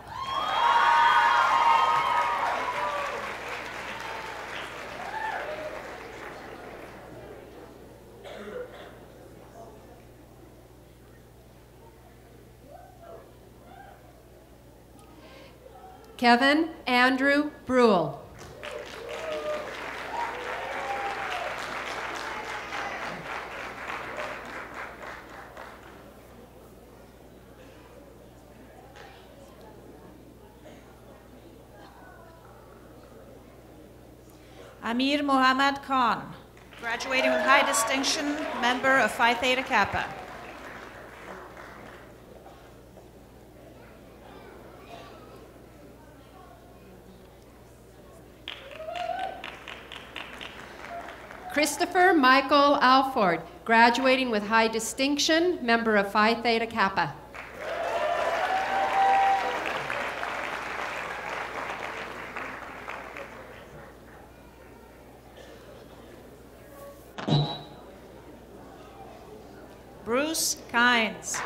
Kevin Andrew Brule. Amir Mohammad Khan, graduating with high distinction, member of Phi Theta Kappa. Christopher Michael Alford, graduating with high distinction, member of Phi Theta Kappa. Bruce Kynes.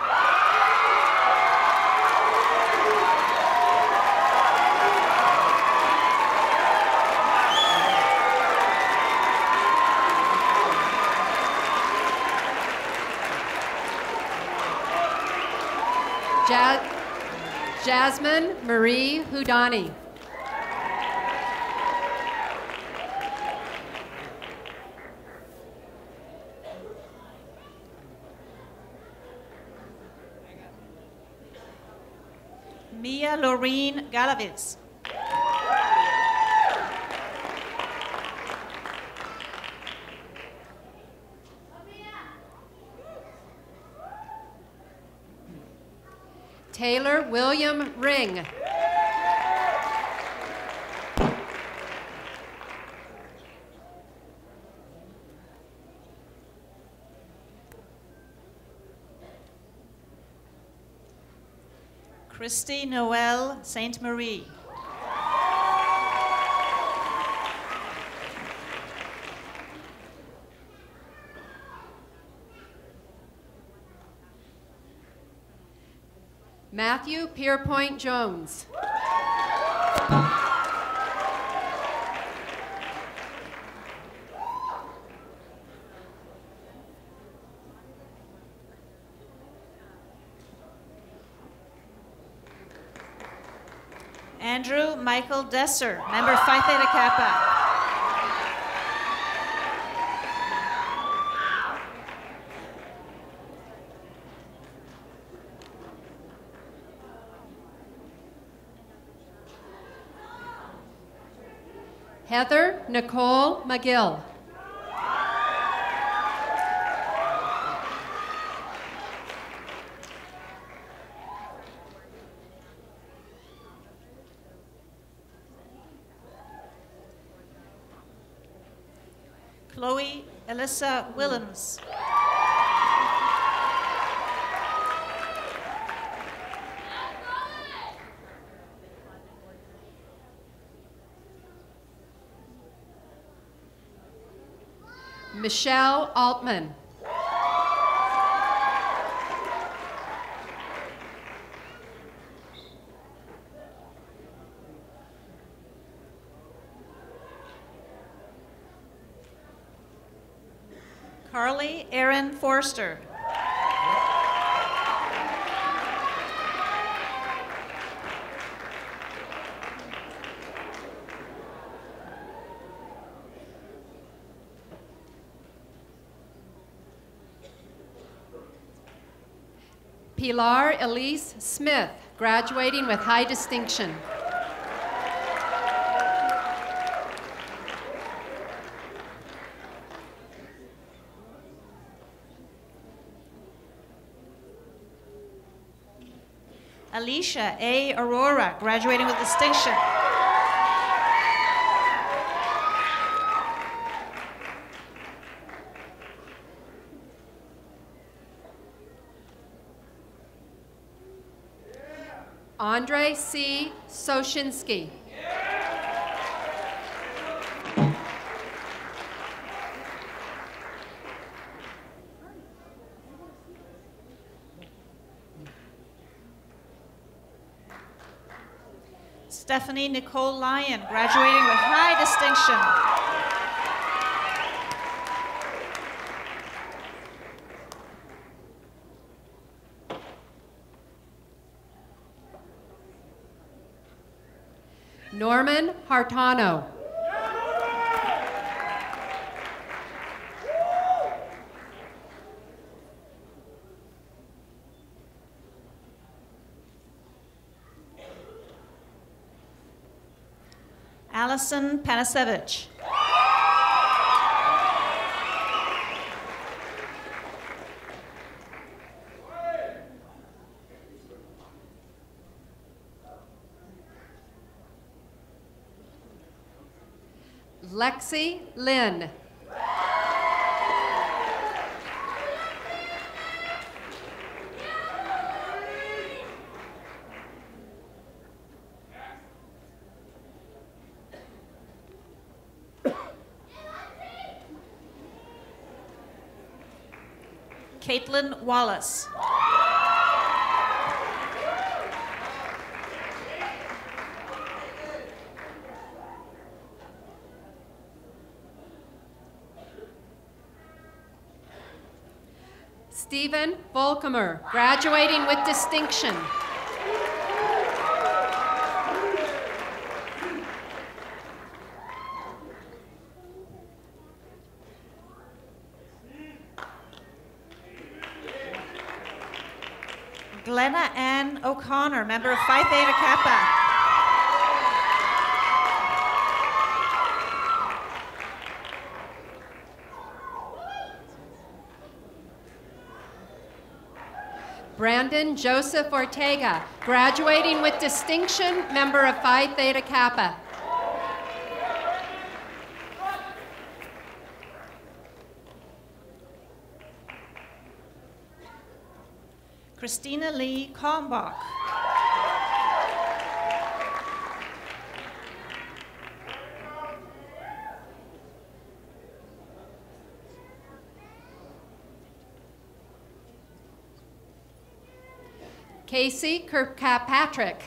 Jasmine Marie Houdani. Mia Loreen Galavitz. Taylor William Ring. Christy Noel Saint Marie. Matthew Pierpoint Jones. Andrew Michael Desser, member of Phi Theta Kappa. Heather Nicole McGill. Chloe Alyssa Willems. Michelle Altman. Carly Erin Forster. Pilar Elise Smith, graduating with high distinction. Alicia A. Aurora, graduating with distinction. Andre C. Soshinsky. Stephanie Nicole Lyon, graduating with high distinction. Norman Hartano. Allison Panasevich. Lexi Lynn. Caitlin Wallace. Stephen Volkemer, graduating with distinction. Glenna Ann O'Connor, member of Phi Theta Kappa. Brandon Joseph Ortega, graduating with distinction, member of Phi Theta Kappa. Christina Lee Kalmbach. Casey Kirkpatrick.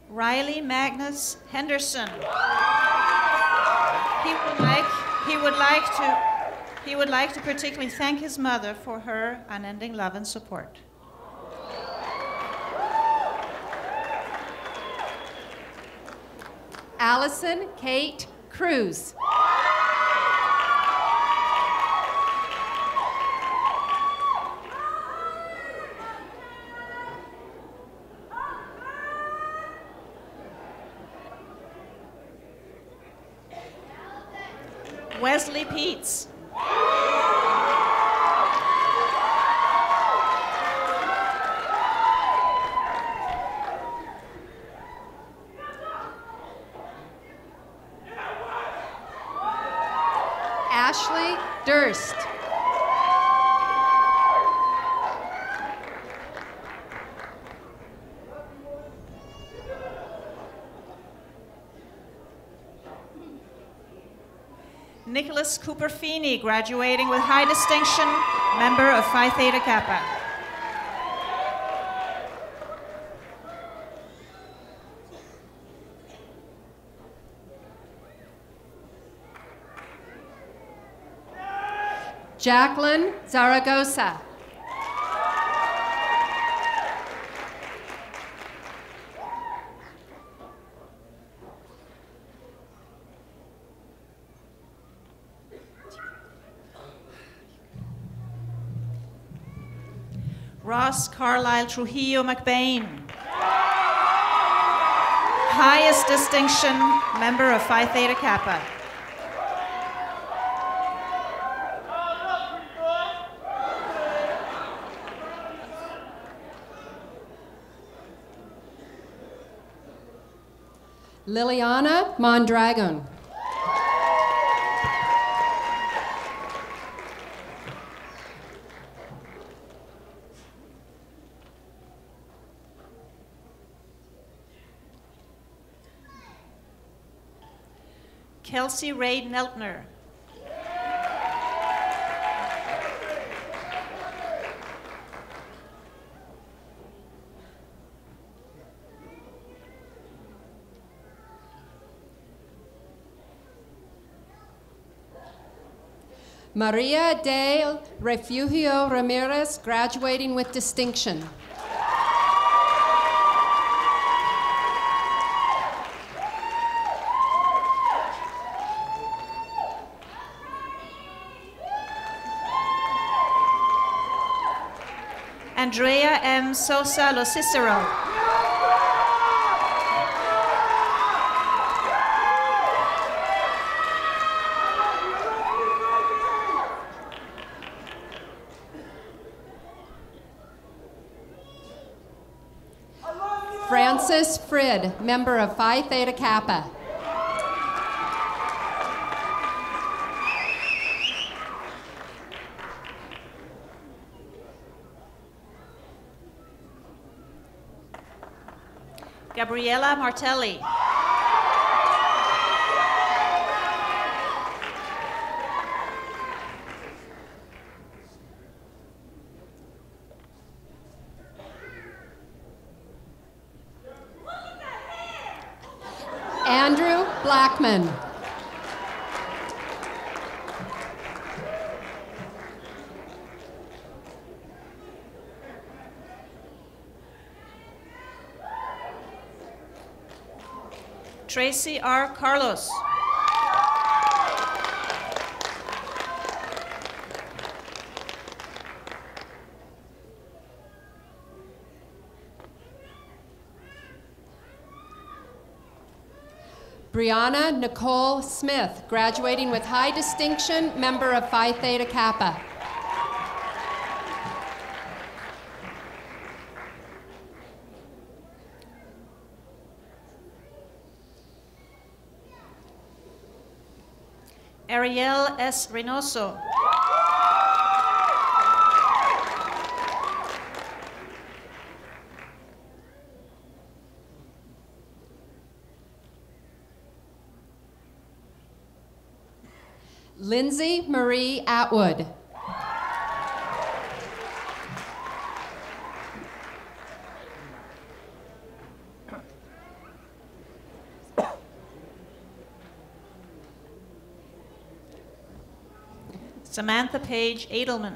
Riley Magnus Henderson. He would like to particularly thank his mother for her unending love and support. Allison Kate Cruz. Wesley Peets. Ashley Durst. Nicholas Cooper Feeney, graduating with high distinction, member of Phi Theta Kappa. Jacqueline Zaragoza. Ross Carlisle Trujillo McBain. Highest distinction, member of Phi Theta Kappa. Liliana Mondragon. Kelsey Ray Neltner. Maria del Refugio Ramirez, graduating with distinction. Andrea M. Sosa Lo Cicero. Francis Frid, member of Phi Theta Kappa. Gabriela Martelli. Andrew Blackman. Tracy R. Carlos. Brianna Nicole Smith, graduating with high distinction, member of Phi Theta Kappa. Ariel S. Reynoso. Lindsay Marie Atwood. Samantha Page Edelman.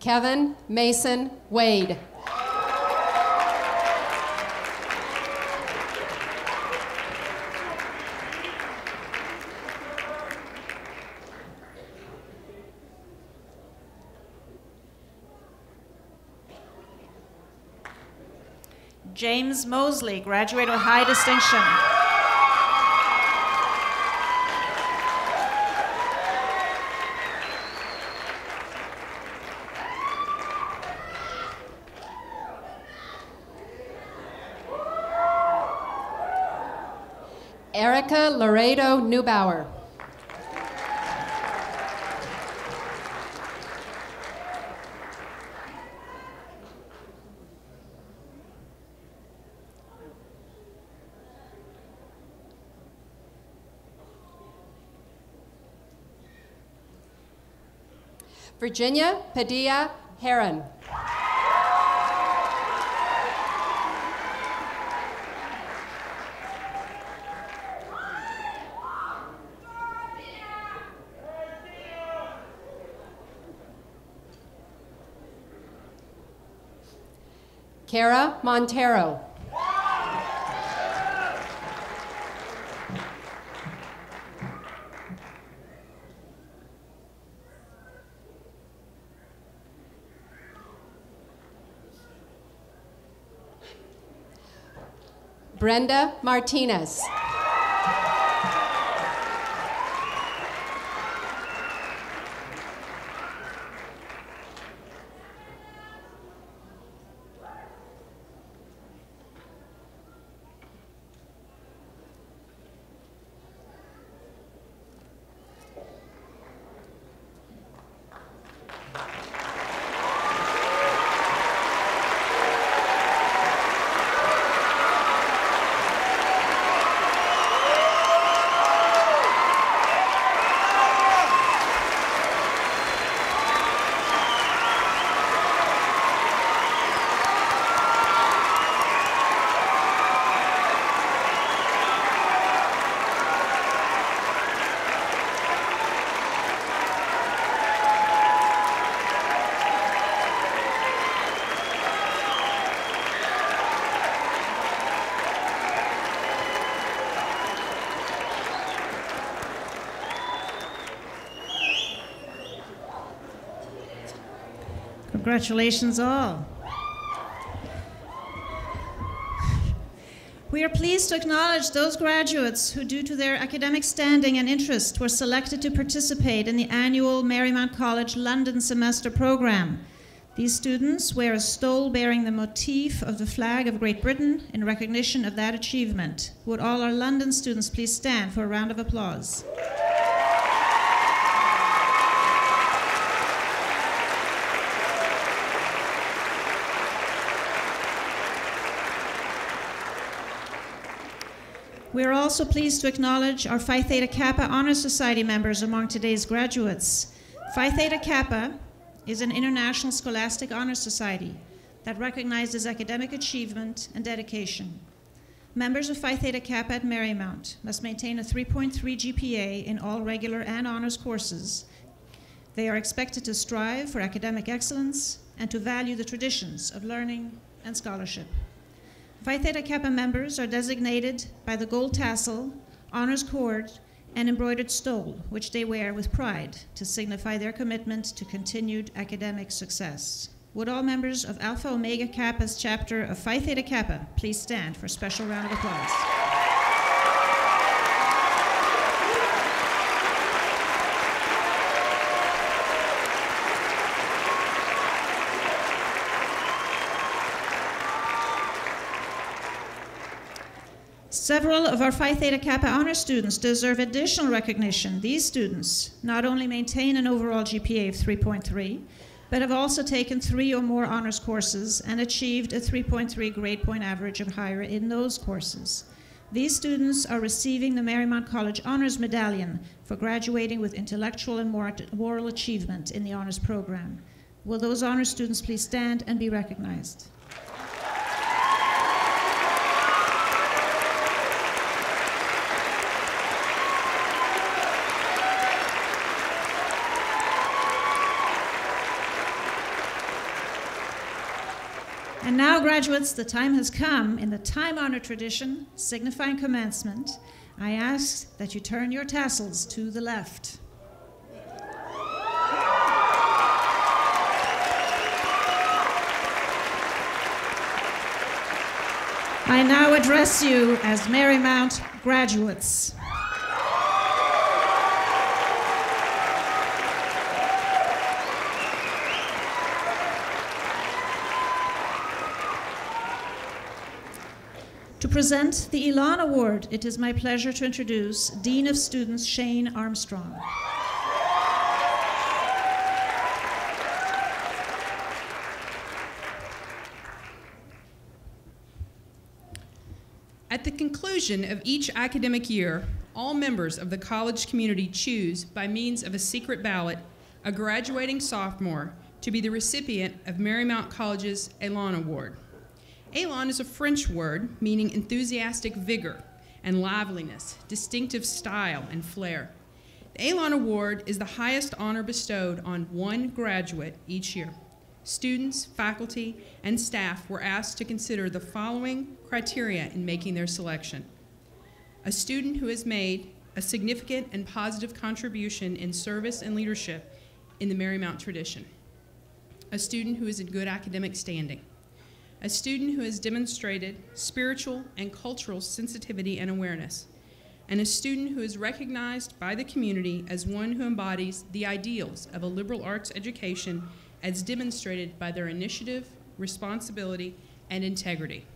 Kevin Mason Wade. James Mosley, graduate with high distinction. Erica Laredo Neubauer. Virginia Padilla Heron. Kara Montero. Brenda Martinez. Congratulations all. We are pleased to acknowledge those graduates who, due to their academic standing and interest, were selected to participate in the annual Marymount College London Semester Program. These students wear a stole bearing the motif of the flag of Great Britain in recognition of that achievement. Would all our London students please stand for a round of applause? We are also pleased to acknowledge our Phi Theta Kappa Honor Society members among today's graduates. Phi Theta Kappa is an international scholastic honor society that recognizes academic achievement and dedication. Members of Phi Theta Kappa at Marymount must maintain a 3.3 GPA in all regular and honors courses. They are expected to strive for academic excellence and to value the traditions of learning and scholarship. Phi Theta Kappa members are designated by the gold tassel, honors cord, and embroidered stole, which they wear with pride to signify their commitment to continued academic success. Would all members of Alpha Omega Kappa's chapter of Phi Theta Kappa please stand for a special round of applause? Several of our Phi Theta Kappa honor students deserve additional recognition. These students not only maintain an overall GPA of 3.3, but have also taken 3 or more honors courses and achieved a 3.3 grade point average or higher in those courses. These students are receiving the Marymount College Honors Medallion for graduating with intellectual and moral achievement in the honors program. Will those honors students please stand and be recognized? And now, graduates, the time has come in the time-honored tradition signifying commencement. I ask that you turn your tassels to the left. I now address you as Marymount graduates. To present the Elan Award, it is my pleasure to introduce Dean of Students Shane Armstrong. At the conclusion of each academic year, all members of the college community choose, by means of a secret ballot, a graduating sophomore to be the recipient of Marymount College's Elan Award. Elan is a French word meaning enthusiastic vigor and liveliness, distinctive style and flair. The Elan Award is the highest honor bestowed on one graduate each year. Students, faculty, and staff were asked to consider the following criteria in making their selection: a student who has made a significant and positive contribution in service and leadership in the Marymount tradition, a student who is in good academic standing, a student who has demonstrated spiritual and cultural sensitivity and awareness, and a student who is recognized by the community as one who embodies the ideals of a liberal arts education as demonstrated by their initiative, responsibility, and integrity.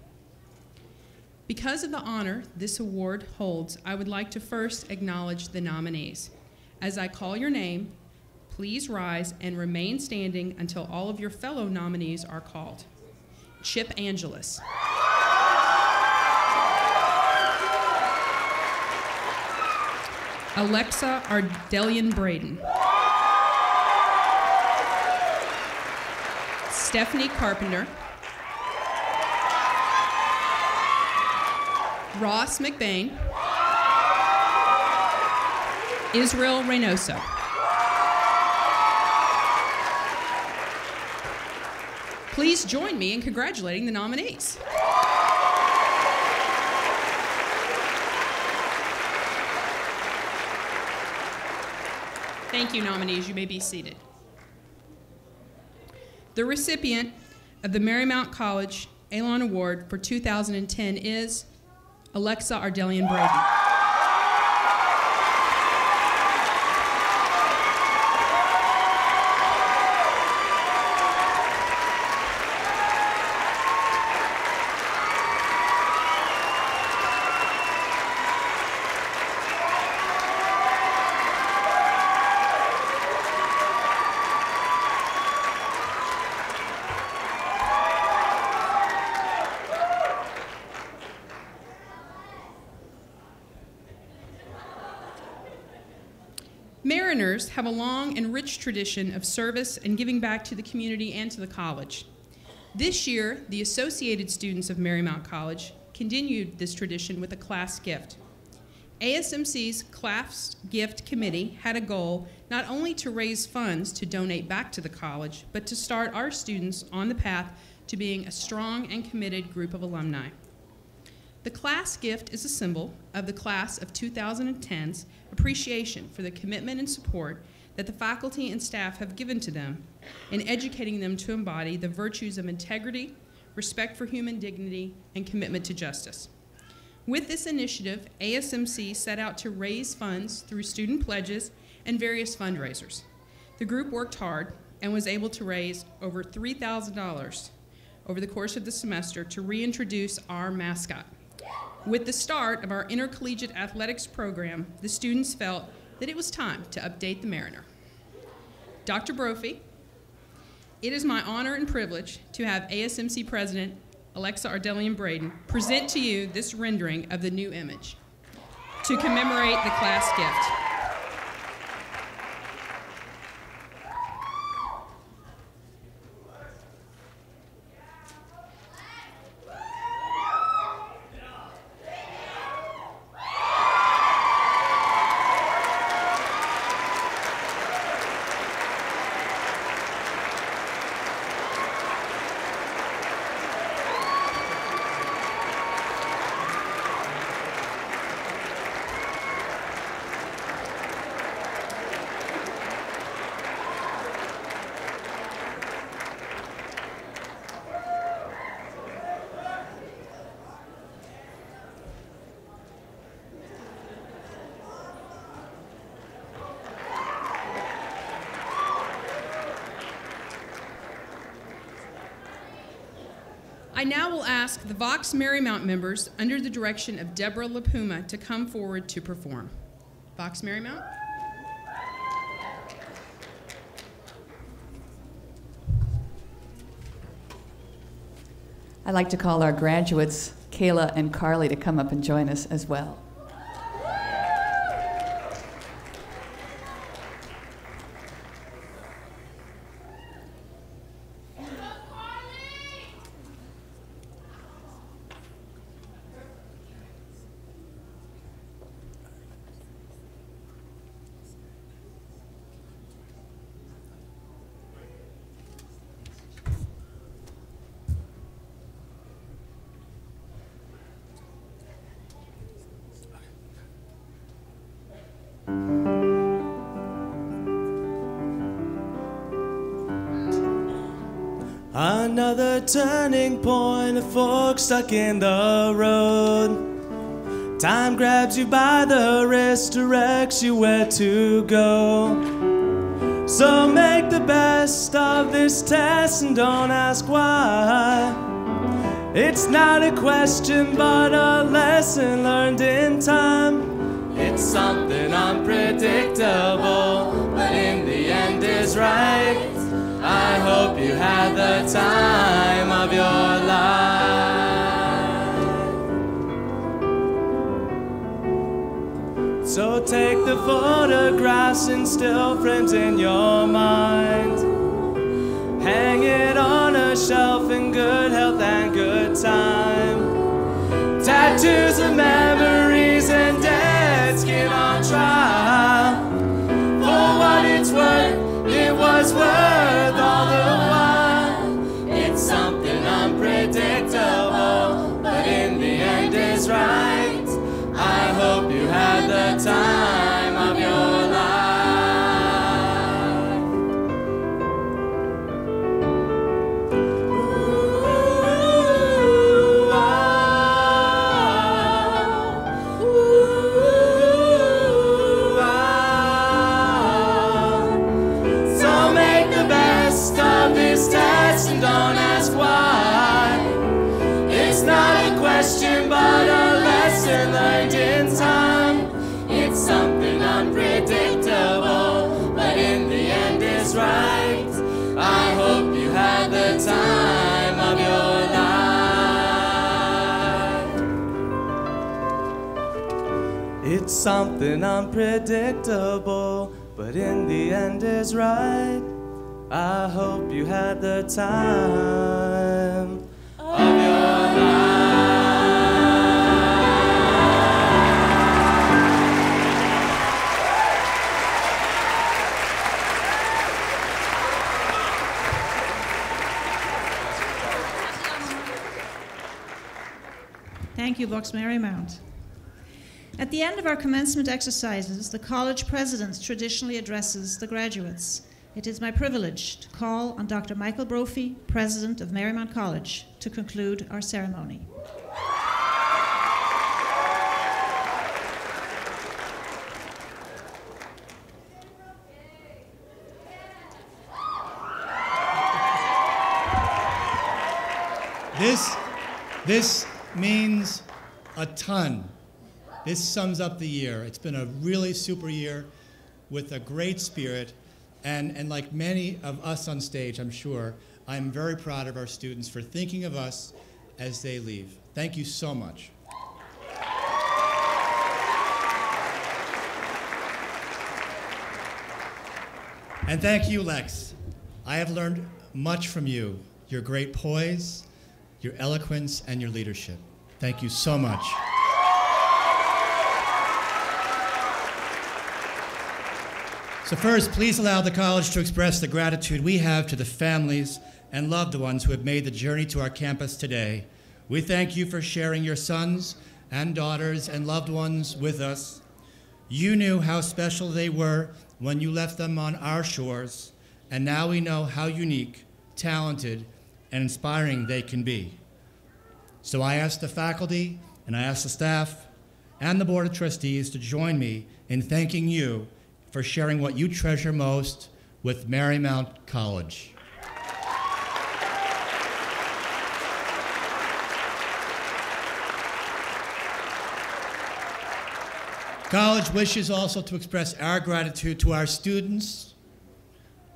Because of the honor this award holds, I would like to first acknowledge the nominees. As I call your name, please rise and remain standing until all of your fellow nominees are called. Chip Angelus. Alexa Ardelian Braden. Stephanie Carpenter. Ross McBain. Israel Reynoso. Please join me in congratulating the nominees. Thank you, nominees. You may be seated. The recipient of the Marymount College Elon Award for 2010 is Alexa Ardelian Braden. Mariners have a long and rich tradition of service and giving back to the community and to the college. This year, the associated students of Marymount College continued this tradition with a class gift. ASMC's Class Gift Committee had a goal not only to raise funds to donate back to the college, but to start our students on the path to being a strong and committed group of alumni. The class gift is a symbol of the class of 2010's appreciation for the commitment and support that the faculty and staff have given to them in educating them to embody the virtues of integrity, respect for human dignity, and commitment to justice. With this initiative, ASMC set out to raise funds through student pledges and various fundraisers. The group worked hard and was able to raise over $3,000 over the course of the semester to reintroduce our mascot. With the start of our intercollegiate athletics program, the students felt that it was time to update the Mariner. Dr. Brophy, it is my honor and privilege to have ASMC President Alexa Ardelian Braden present to you this rendering of the new image to commemorate the class gift. I now will ask the Vox Marymount members, under the direction of Deborah LaPuma, to come forward to perform. Vox Marymount. I'd like to call our graduates, Kayla and Carly, to come up and join us as well. Another turning point, a fork stuck in the road. Time grabs you by the wrist, directs you where to go. So make the best of this test and don't ask why. It's not a question but a lesson learned in time. It's something unpredictable, but in the end is right. I hope you had the time of your life. So take the photographs and still frames in your mind. Hang it on a shelf in good health and good time. Tattoos of memories and dead skin on trial. For what it's worth, it was worth all the while. It's something unpredictable, but in the end is right. I hope you had the time of your life. It's not a question, but a lesson learned in time. It's something unpredictable, but in the end is right. I hope you had the time of your life. It's something unpredictable, but in the end is right. I hope you had the time of your life. Thank you, Bucks Marymount. At the end of our commencement exercises, the college president traditionally addresses the graduates. It is my privilege to call on Dr. Michael Brophy, president of Marymount College, to conclude our ceremony. This means a ton. This sums up the year. It's been a really super year with a great spirit. And like many of us on stage, I'm sure, I'm very proud of our students for thinking of us as they leave. Thank you so much. And thank you, Lex. I have learned much from you, your great poise, your eloquence, and your leadership. Thank you so much. So first, please allow the college to express the gratitude we have to the families and loved ones who have made the journey to our campus today. We thank you for sharing your sons and daughters and loved ones with us. You knew how special they were when you left them on our shores, and now we know how unique, talented, and inspiring they can be. So I ask the faculty, and I ask the staff, and the Board of Trustees to join me in thanking you for sharing what you treasure most with Marymount College. College wishes also to express our gratitude to our students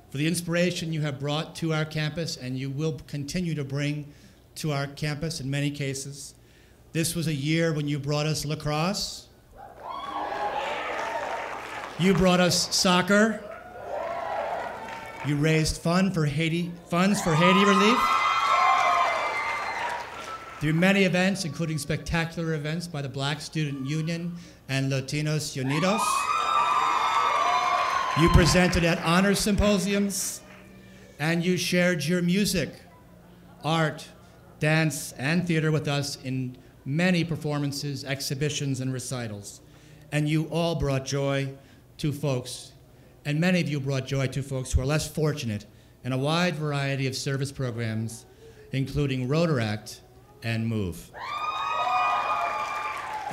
for the inspiration you have brought to our campus and you will continue to bring to our campus in many cases. This was a year when you brought us lacrosse, you brought us soccer, you raised funds for Haiti relief, through many events, including spectacular events by the Black Student Union and Latinos Unidos. You presented at honor symposiums, and you shared your music, art, dance, and theater with us in many performances, exhibitions, and recitals. And you all brought joy to folks, and many of you brought joy to folks who are less fortunate in a wide variety of service programs, including Rotaract and MOVE.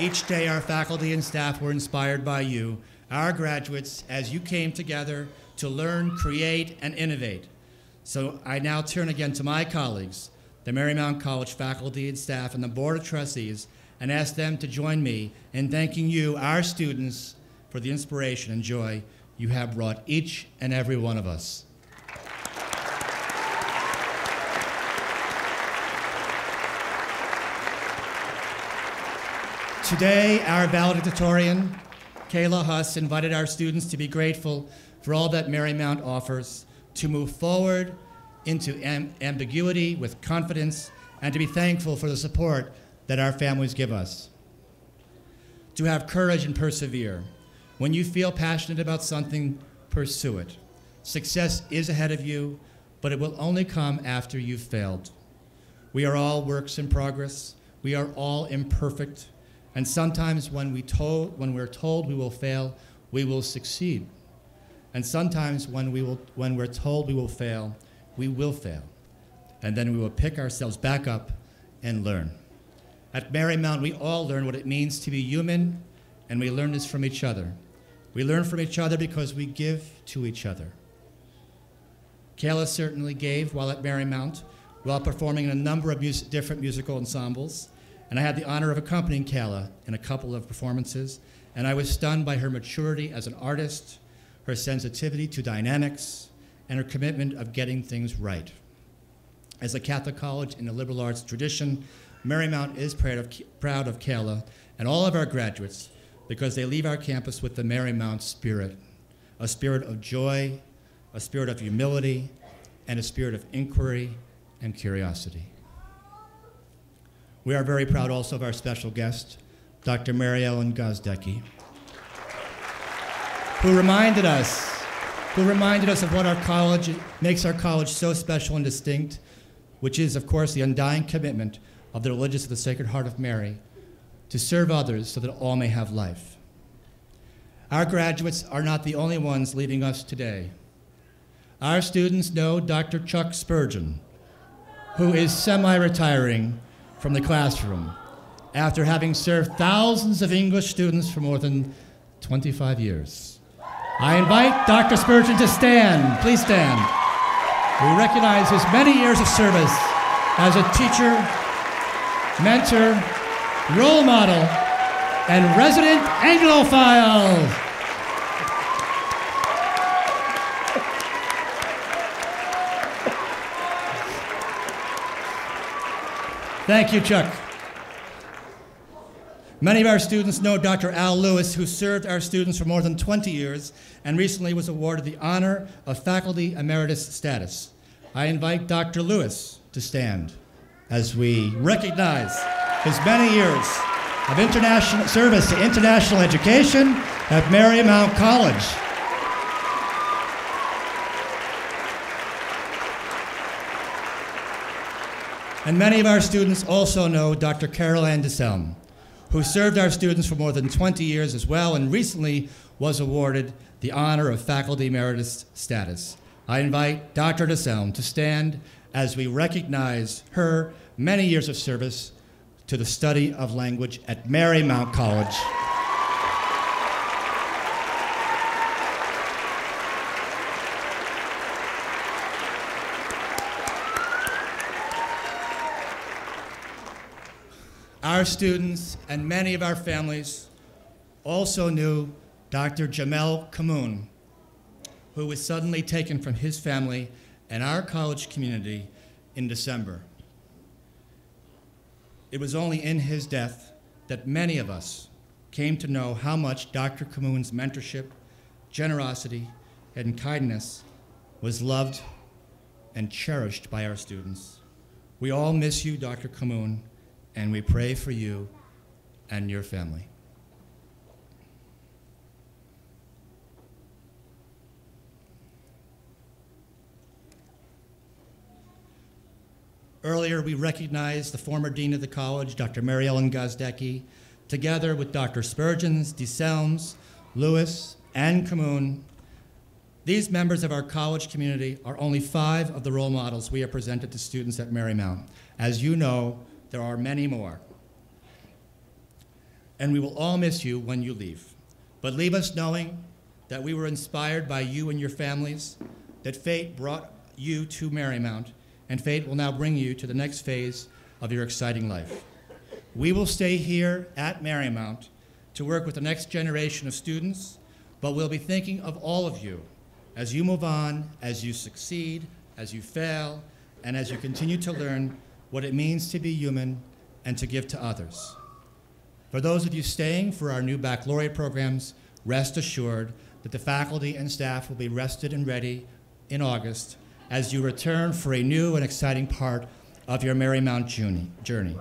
Each day, our faculty and staff were inspired by you, our graduates, as you came together to learn, create, and innovate. So I now turn again to my colleagues, the Marymount College faculty and staff and the Board of Trustees, and ask them to join me in thanking you, our students, for the inspiration and joy you have brought each and every one of us. Today, our valedictorian, Kayla Huss, invited our students to be grateful for all that Marymount offers, to move forward into ambiguity with confidence, and to be thankful for the support that our families give us. To have courage and persevere. When you feel passionate about something, pursue it. Success is ahead of you, but it will only come after you've failed. We are all works in progress. We are all imperfect. And sometimes when we're told we will fail, we will succeed. And sometimes when we're told we will fail, we will fail. And then we will pick ourselves back up and learn. At Marymount, we all learn what it means to be human, and we learn this from each other. We learn from each other because we give to each other. Kayla certainly gave while at Marymount, while performing in a number of different musical ensembles, and I had the honor of accompanying Kayla in a couple of performances, and I was stunned by her maturity as an artist, her sensitivity to dynamics, and her commitment of getting things right. As a Catholic college in the liberal arts tradition, Marymount is proud of Kayla and all of our graduates because they leave our campus with the Marymount spirit, a spirit of joy, a spirit of humility, and a spirit of inquiry and curiosity. We are very proud also of our special guest, Dr. Mary Ellen Gozdecki, who reminded us of what our college makes our college so special and distinct, which is, of course, the undying commitment of the Religious of the Sacred Heart of Mary to serve others so that all may have life. Our graduates are not the only ones leaving us today. Our students know Dr. Chuck Spurgeon, who is semi-retiring from the classroom after having served thousands of English students for more than 25 years. I invite Dr. Spurgeon to stand. Please stand. We recognize his many years of service as a teacher, mentor, role model, and resident Anglophile. Thank you, Chuck. Many of our students know Dr. Al Lewis, who served our students for more than 20 years and recently was awarded the honor of faculty emeritus status. I invite Dr. Lewis to stand as we recognize his many years of international service to international education at Marymount College. And many of our students also know Dr. Carol Ann DeSelm, who served our students for more than 20 years as well and recently was awarded the honor of faculty emeritus status. I invite Dr. DeSelm to stand as we recognize her many years of service to the study of language at Marymount College. Our students and many of our families also knew Dr. Jamel Kamoun, who was suddenly taken from his family and our college community in December. It was only in his death that many of us came to know how much Dr. Kamoun's mentorship, generosity, and kindness was loved and cherished by our students. We all miss you, Dr. Kamoun, and we pray for you and your family. Earlier, we recognized the former dean of the college, Dr. Mary Ellen Gozdecki, together with Dr. Spurgeons, DeSelms, Lewis, and Kamoun. These members of our college community are only 5 of the role models we have presented to students at Marymount. As you know, there are many more. And we will all miss you when you leave. But leave us knowing that we were inspired by you and your families, that fate brought you to Marymount, and fate will now bring you to the next phase of your exciting life. We will stay here at Marymount to work with the next generation of students, but we'll be thinking of all of you as you move on, as you succeed, as you fail, and as you continue to learn what it means to be human and to give to others. For those of you staying for our new baccalaureate programs, rest assured that the faculty and staff will be rested and ready in August as you return for a new and exciting part of your Marymount journey.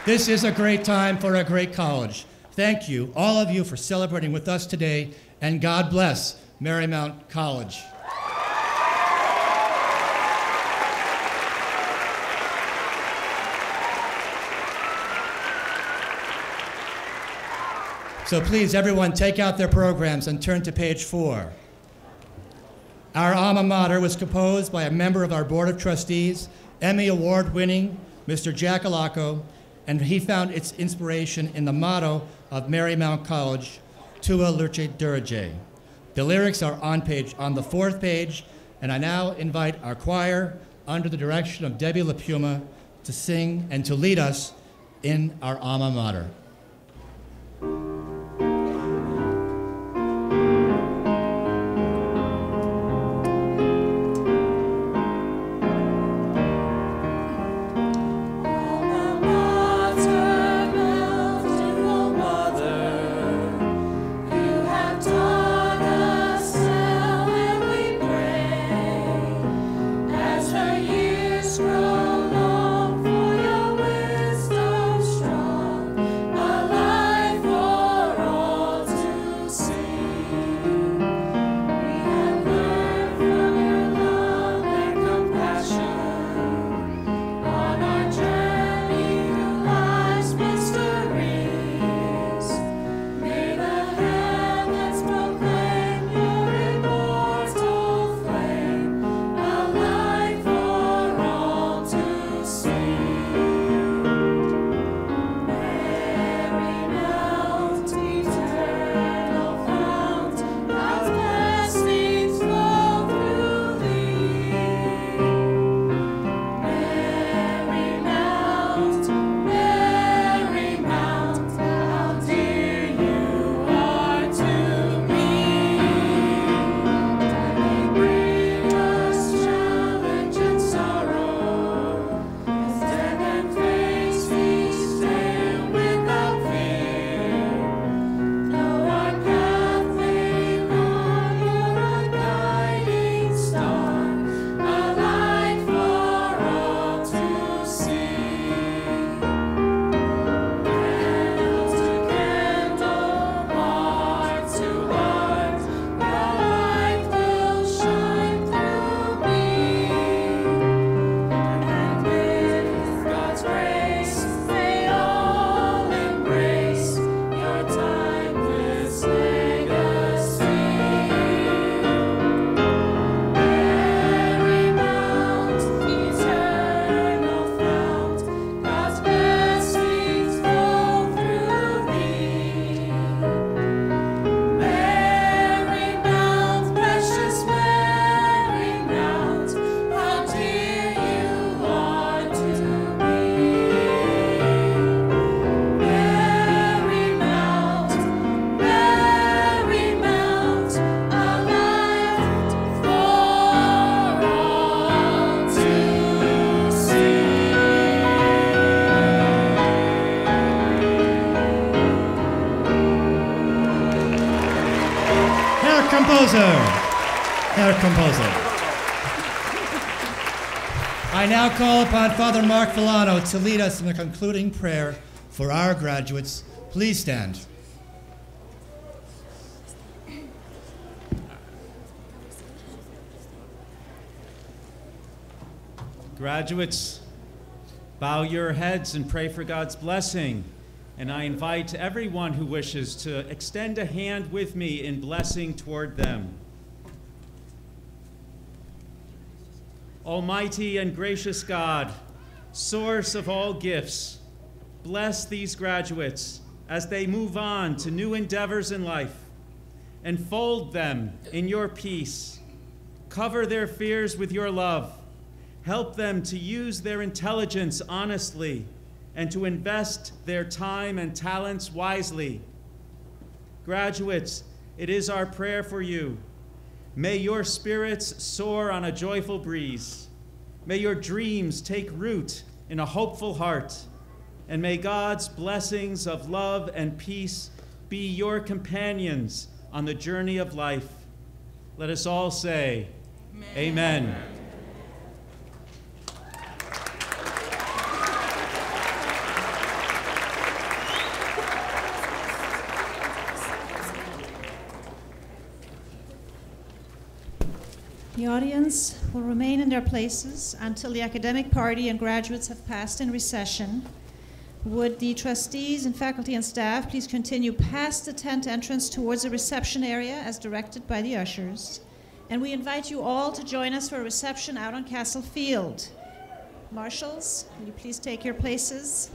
This is a great time for a great college. Thank you, all of you, for celebrating with us today, and God bless Marymount College. So please, everyone, take out their programs and turn to page 4. Our alma mater was composed by a member of our Board of Trustees, Emmy Award-winning Mr. Jack Alaco, and he found its inspiration in the motto of Marymount College, Tua Lurce Durage. The lyrics are on the 4th page, And I now invite our choir, under the direction of Debbie LaPuma, to sing and to lead us in our alma mater. Herr Composer. I now call upon Father Mark Villano to lead us in the concluding prayer for our graduates. Please stand. Graduates, bow your heads and pray for God's blessing. And I invite everyone who wishes to extend a hand with me in blessing toward them. Almighty and gracious God, source of all gifts, bless these graduates as they move on to new endeavors in life. Enfold them in your peace. Cover their fears with your love. Help them to use their intelligence honestly and to invest their time and talents wisely. Graduates, it is our prayer for you. May your spirits soar on a joyful breeze. May your dreams take root in a hopeful heart. And may God's blessings of love and peace be your companions on the journey of life. Let us all say, Amen. Amen. The audience will remain in their places until the academic party and graduates have passed in recession. Would the trustees and faculty and staff please continue past the tent entrance towards the reception area as directed by the ushers. And we invite you all to join us for a reception out on Castle Field. Marshals, will you please take your places?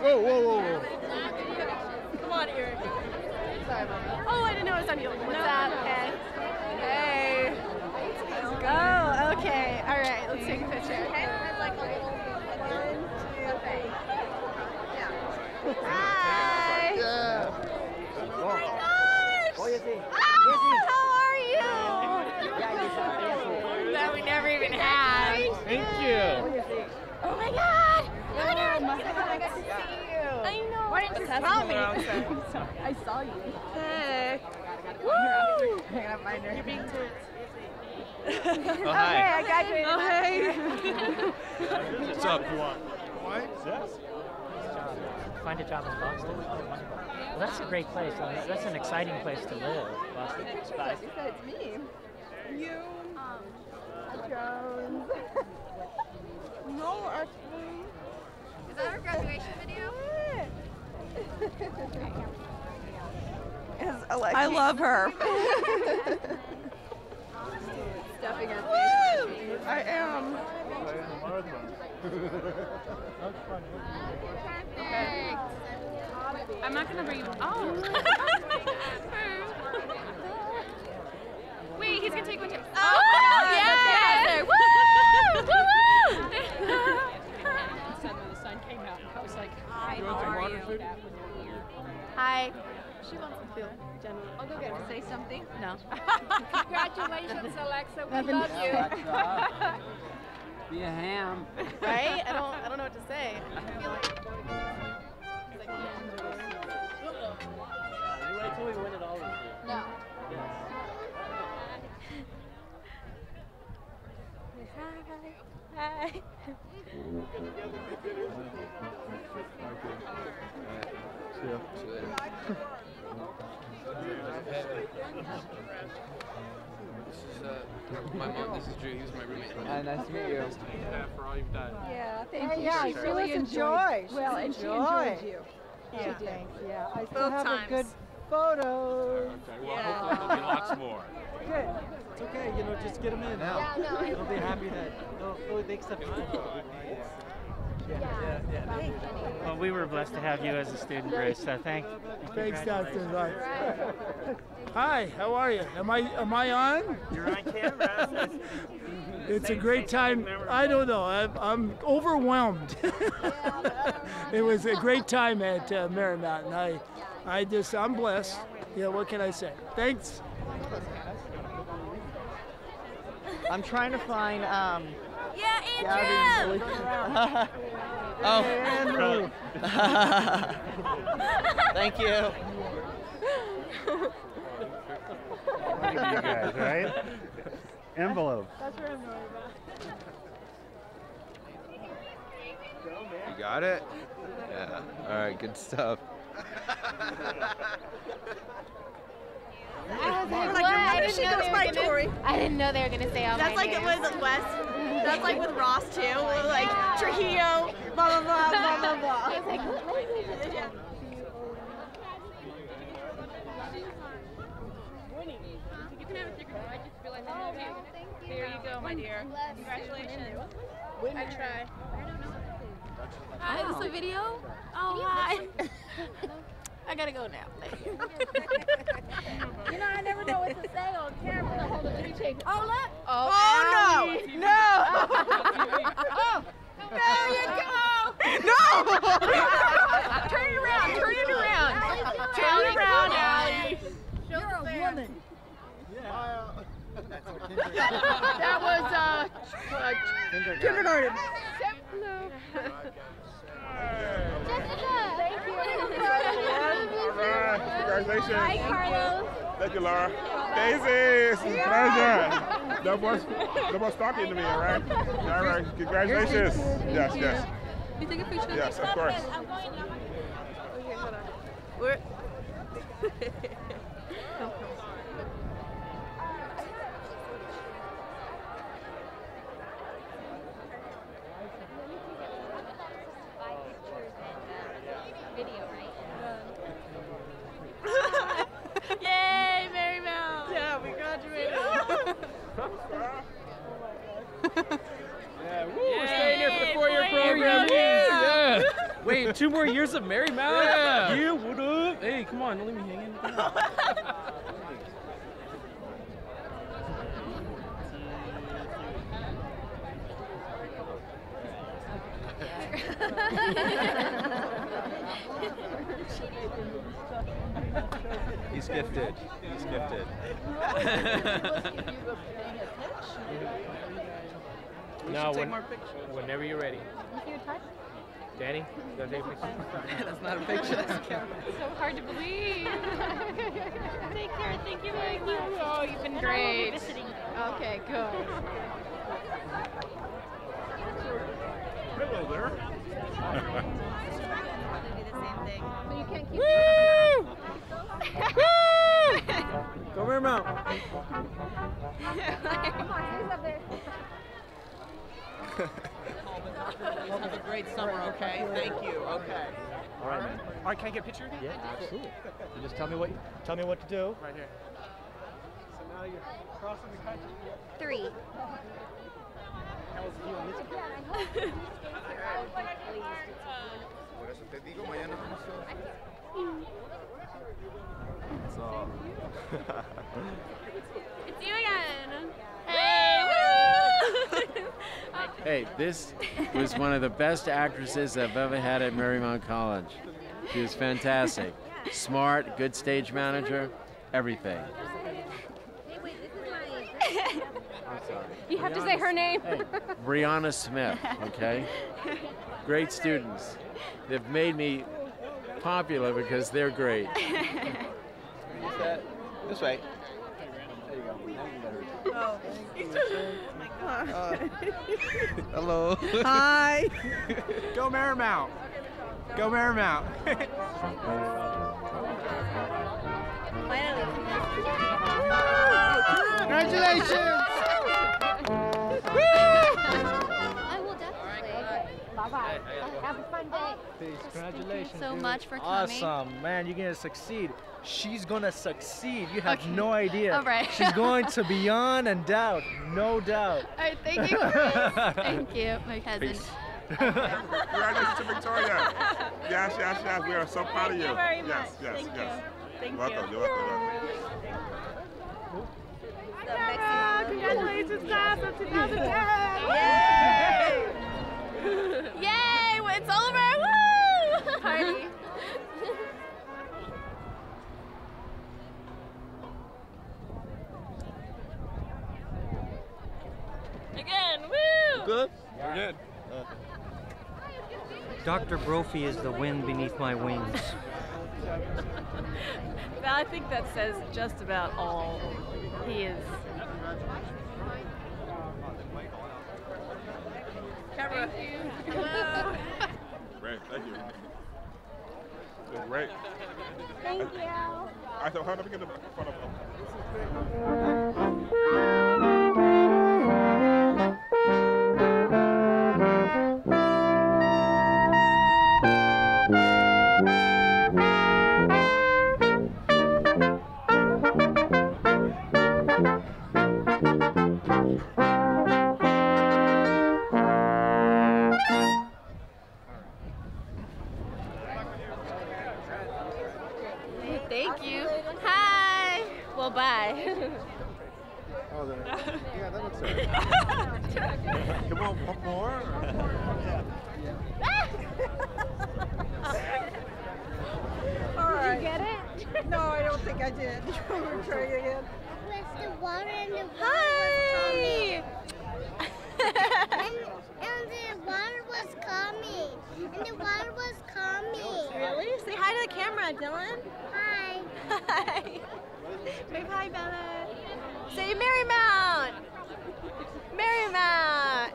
Whoa, whoa, whoa, whoa. Come on, Eric. Sorry about that. Oh, I didn't know it was on you. What's up? Hey. Hey. Let's go. Okay. All right. Let's take a picture. Okay. I'd like a little 1, 2, 3. Yeah. Hi. Yeah. Oh my gosh. How are you? That we never even had. Thank you. Oh my God. I got to see you. I know. Why didn't you tell me? I saw you. Hey. Woo! You're being Oh, hi. Okay, I graduated. Oh, hey. What's up? Why? Yes. Find a job in Boston. Well, that's a great place. That's an exciting place to live, Boston. You said it's me. You. Jones. No, actually. Is that our graduation video? I love her. Stuffing her face. I am. Okay. I'm not gonna bring. Oh. Wait, he's gonna. can take one too. Oh, yeah! Woo! Woo! The sun came out. I was like, Hi, how are you? Hi. She wants to feel general. I'll go get her. Say something? No. Congratulations, Alexa. We love you. Alexa, be a ham. Right? I don't know what to say. I feel like you wait till we win it all with you. no. Hi. My mom, this is Drew. He was my roommate. Nice to meet you. For all you've done. Yeah, thank you. Yeah, she really enjoyed. Well, and she enjoyed you. Yeah, thanks. Yeah, I still have a good photos. Okay, well, hopefully there'll be lots more. Good. It's okay, you know, just get them in. Yeah, no. They'll be happy that they accept you. Well, we were blessed to have you as a student, Grace. So thanks, Dr. Lutz. Hi, how are you? Am I on? You're on camera. It's a great time. I don't know. I'm overwhelmed. It was a great time at Marymount, and I'm blessed. Yeah, what can I say? Thanks. I'm trying to find Yeah, Andrew! Oh, Andrew. Thank you. You guys, right? Envelope. That's what I'm worried about. You got it? Yeah. All right, good stuff. I didn't know they were gonna say all That's my like it names. was Wes. That's like with Ross too. Like Trujillo, blah blah blah blah blah blah. I was like, what? Yeah. You can have a secret. I just realized I know you. Thank you. There you go, my dear. Congratulations. I try. Hi, is this a video? Oh, hi. I gotta go now. You know, I never know what to say on camera. Hold on, let me take it. Oh, look. Oh no! No! Oh, there you go. No! Turn it around. Turn it around. Turn it around, Allie. You're a woman. That was kindergarten. No. Thank you. All right, congratulations. Hi, Carlos. Thank you, Laura. Daisy, it's a pleasure. No more stalking to me, all right? All right, congratulations. Yes, yes. You take a picture? Yes, of course. I'm going now. Okay, hold on. We're Video, right? Yay, Marymount! Yeah, we graduated. Yeah, woo, we're staying here for the 4-year program. Yeah. Wait, 2 more years of Marymount? Yeah. Yeah, what up? Hey, come on, don't leave me hanging. He's gifted. He's gifted. No, whenever you're ready. Danny, you gotta take a picture. That's not a picture. That's a camera. So hard to believe. Take care. Thank you very much. Oh, you've been great. Okay, good. Hello there. So you can't keep. Woo! Woo! Go Marymount. Come on, who's up there? Hope it's a great summer, okay? Thank you. Okay. All right, man. All right, can I get a picture? Yeah, absolutely. You just tell me what to do. Right here. So now you're crossing the country. 3. How was you on this? It's you again. Hey, this was one of the best actresses I've ever had at Marymount College. She was fantastic. Smart, good stage manager, everything. I'm sorry. You have to say her name. Hey, Brianna Smith, okay? Great students. They've made me popular because they're great. This way. Oh, my God. Hello. Hi. Go Marymount. Go Marymount. Congratulations. I will definitely. Bye-bye. Have a fun day. Peace. Congratulations. Thank you so dude. much for coming. Awesome. Man, you're going to succeed. She's going to succeed. You have no idea. All right. She's going to beyond and doubt. No doubt. All right, thank you, Chris. Thank you, my cousin. Peace. Congratulations to Victoria. Yes, yes, yes. We are so proud of you. Thank you very Yes, much. yes, Thank yes. you. Thank welcome. you. You're welcome. Congratulations, class of 2010! Yay! Yay! It's over! Woo! Party. Again, woo! Good? We're good. Dr. Brophy is the wind beneath my wings. I think that says just about all. He is. Camera. Thank you. Hello. Great, thank you. You're great. Thank you. I thought, how do we get in front of them? Thank you. Hi. Well, bye. Oh, yeah, that looks good. Come on, one more. All right. Did you get it? No, I don't think I did. We're trying again. Where's the water and the Hi. and the water was coming. And the water was coming. Really? Say hi to the camera, Dylan. Hi. Hi. Wave hi, Bella. Say Marymount. Marymount.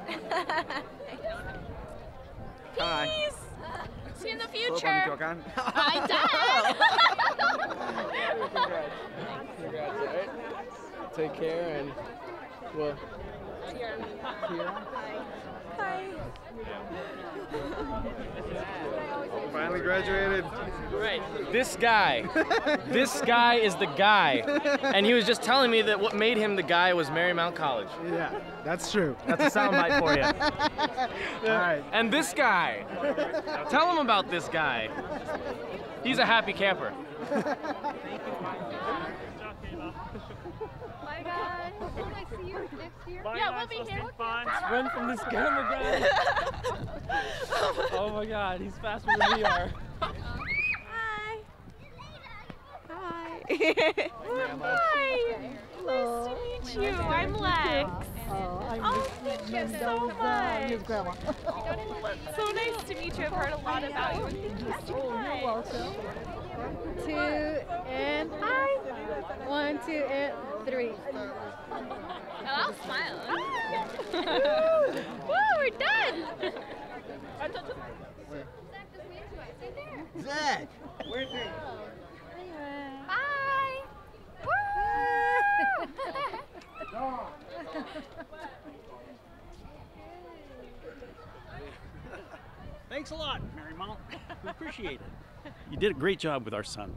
Hi. Peace. See you in the Pull up on future. me, Tokan. I did. Congrats. Congrats, all right? Take care and well. Here. Hi. Finally graduated. Right. This guy is the guy. And he was just telling me that what made him the guy was Marymount College. Yeah, that's true. That's a soundbite for you. All right. And this guy. Tell him about this guy. He's a happy camper. Bye, guys. Will I see you next year? Yeah, we'll be here. Run from this camera guy. Oh my God, he's faster than we are. Hi. Hi. Hi. Nice to meet you. I'm Lex. Oh, thank you so much. His grandma. So nice to meet you. I've heard a lot about you. Thank you so much. You're welcome. 2 and hi. 1, 2 and 3. Oh, I'll smile. Woo, we're done. Zach. Where's he? Bye. Woo. Thanks a lot, Marymount. We appreciate it. You did a great job with our son.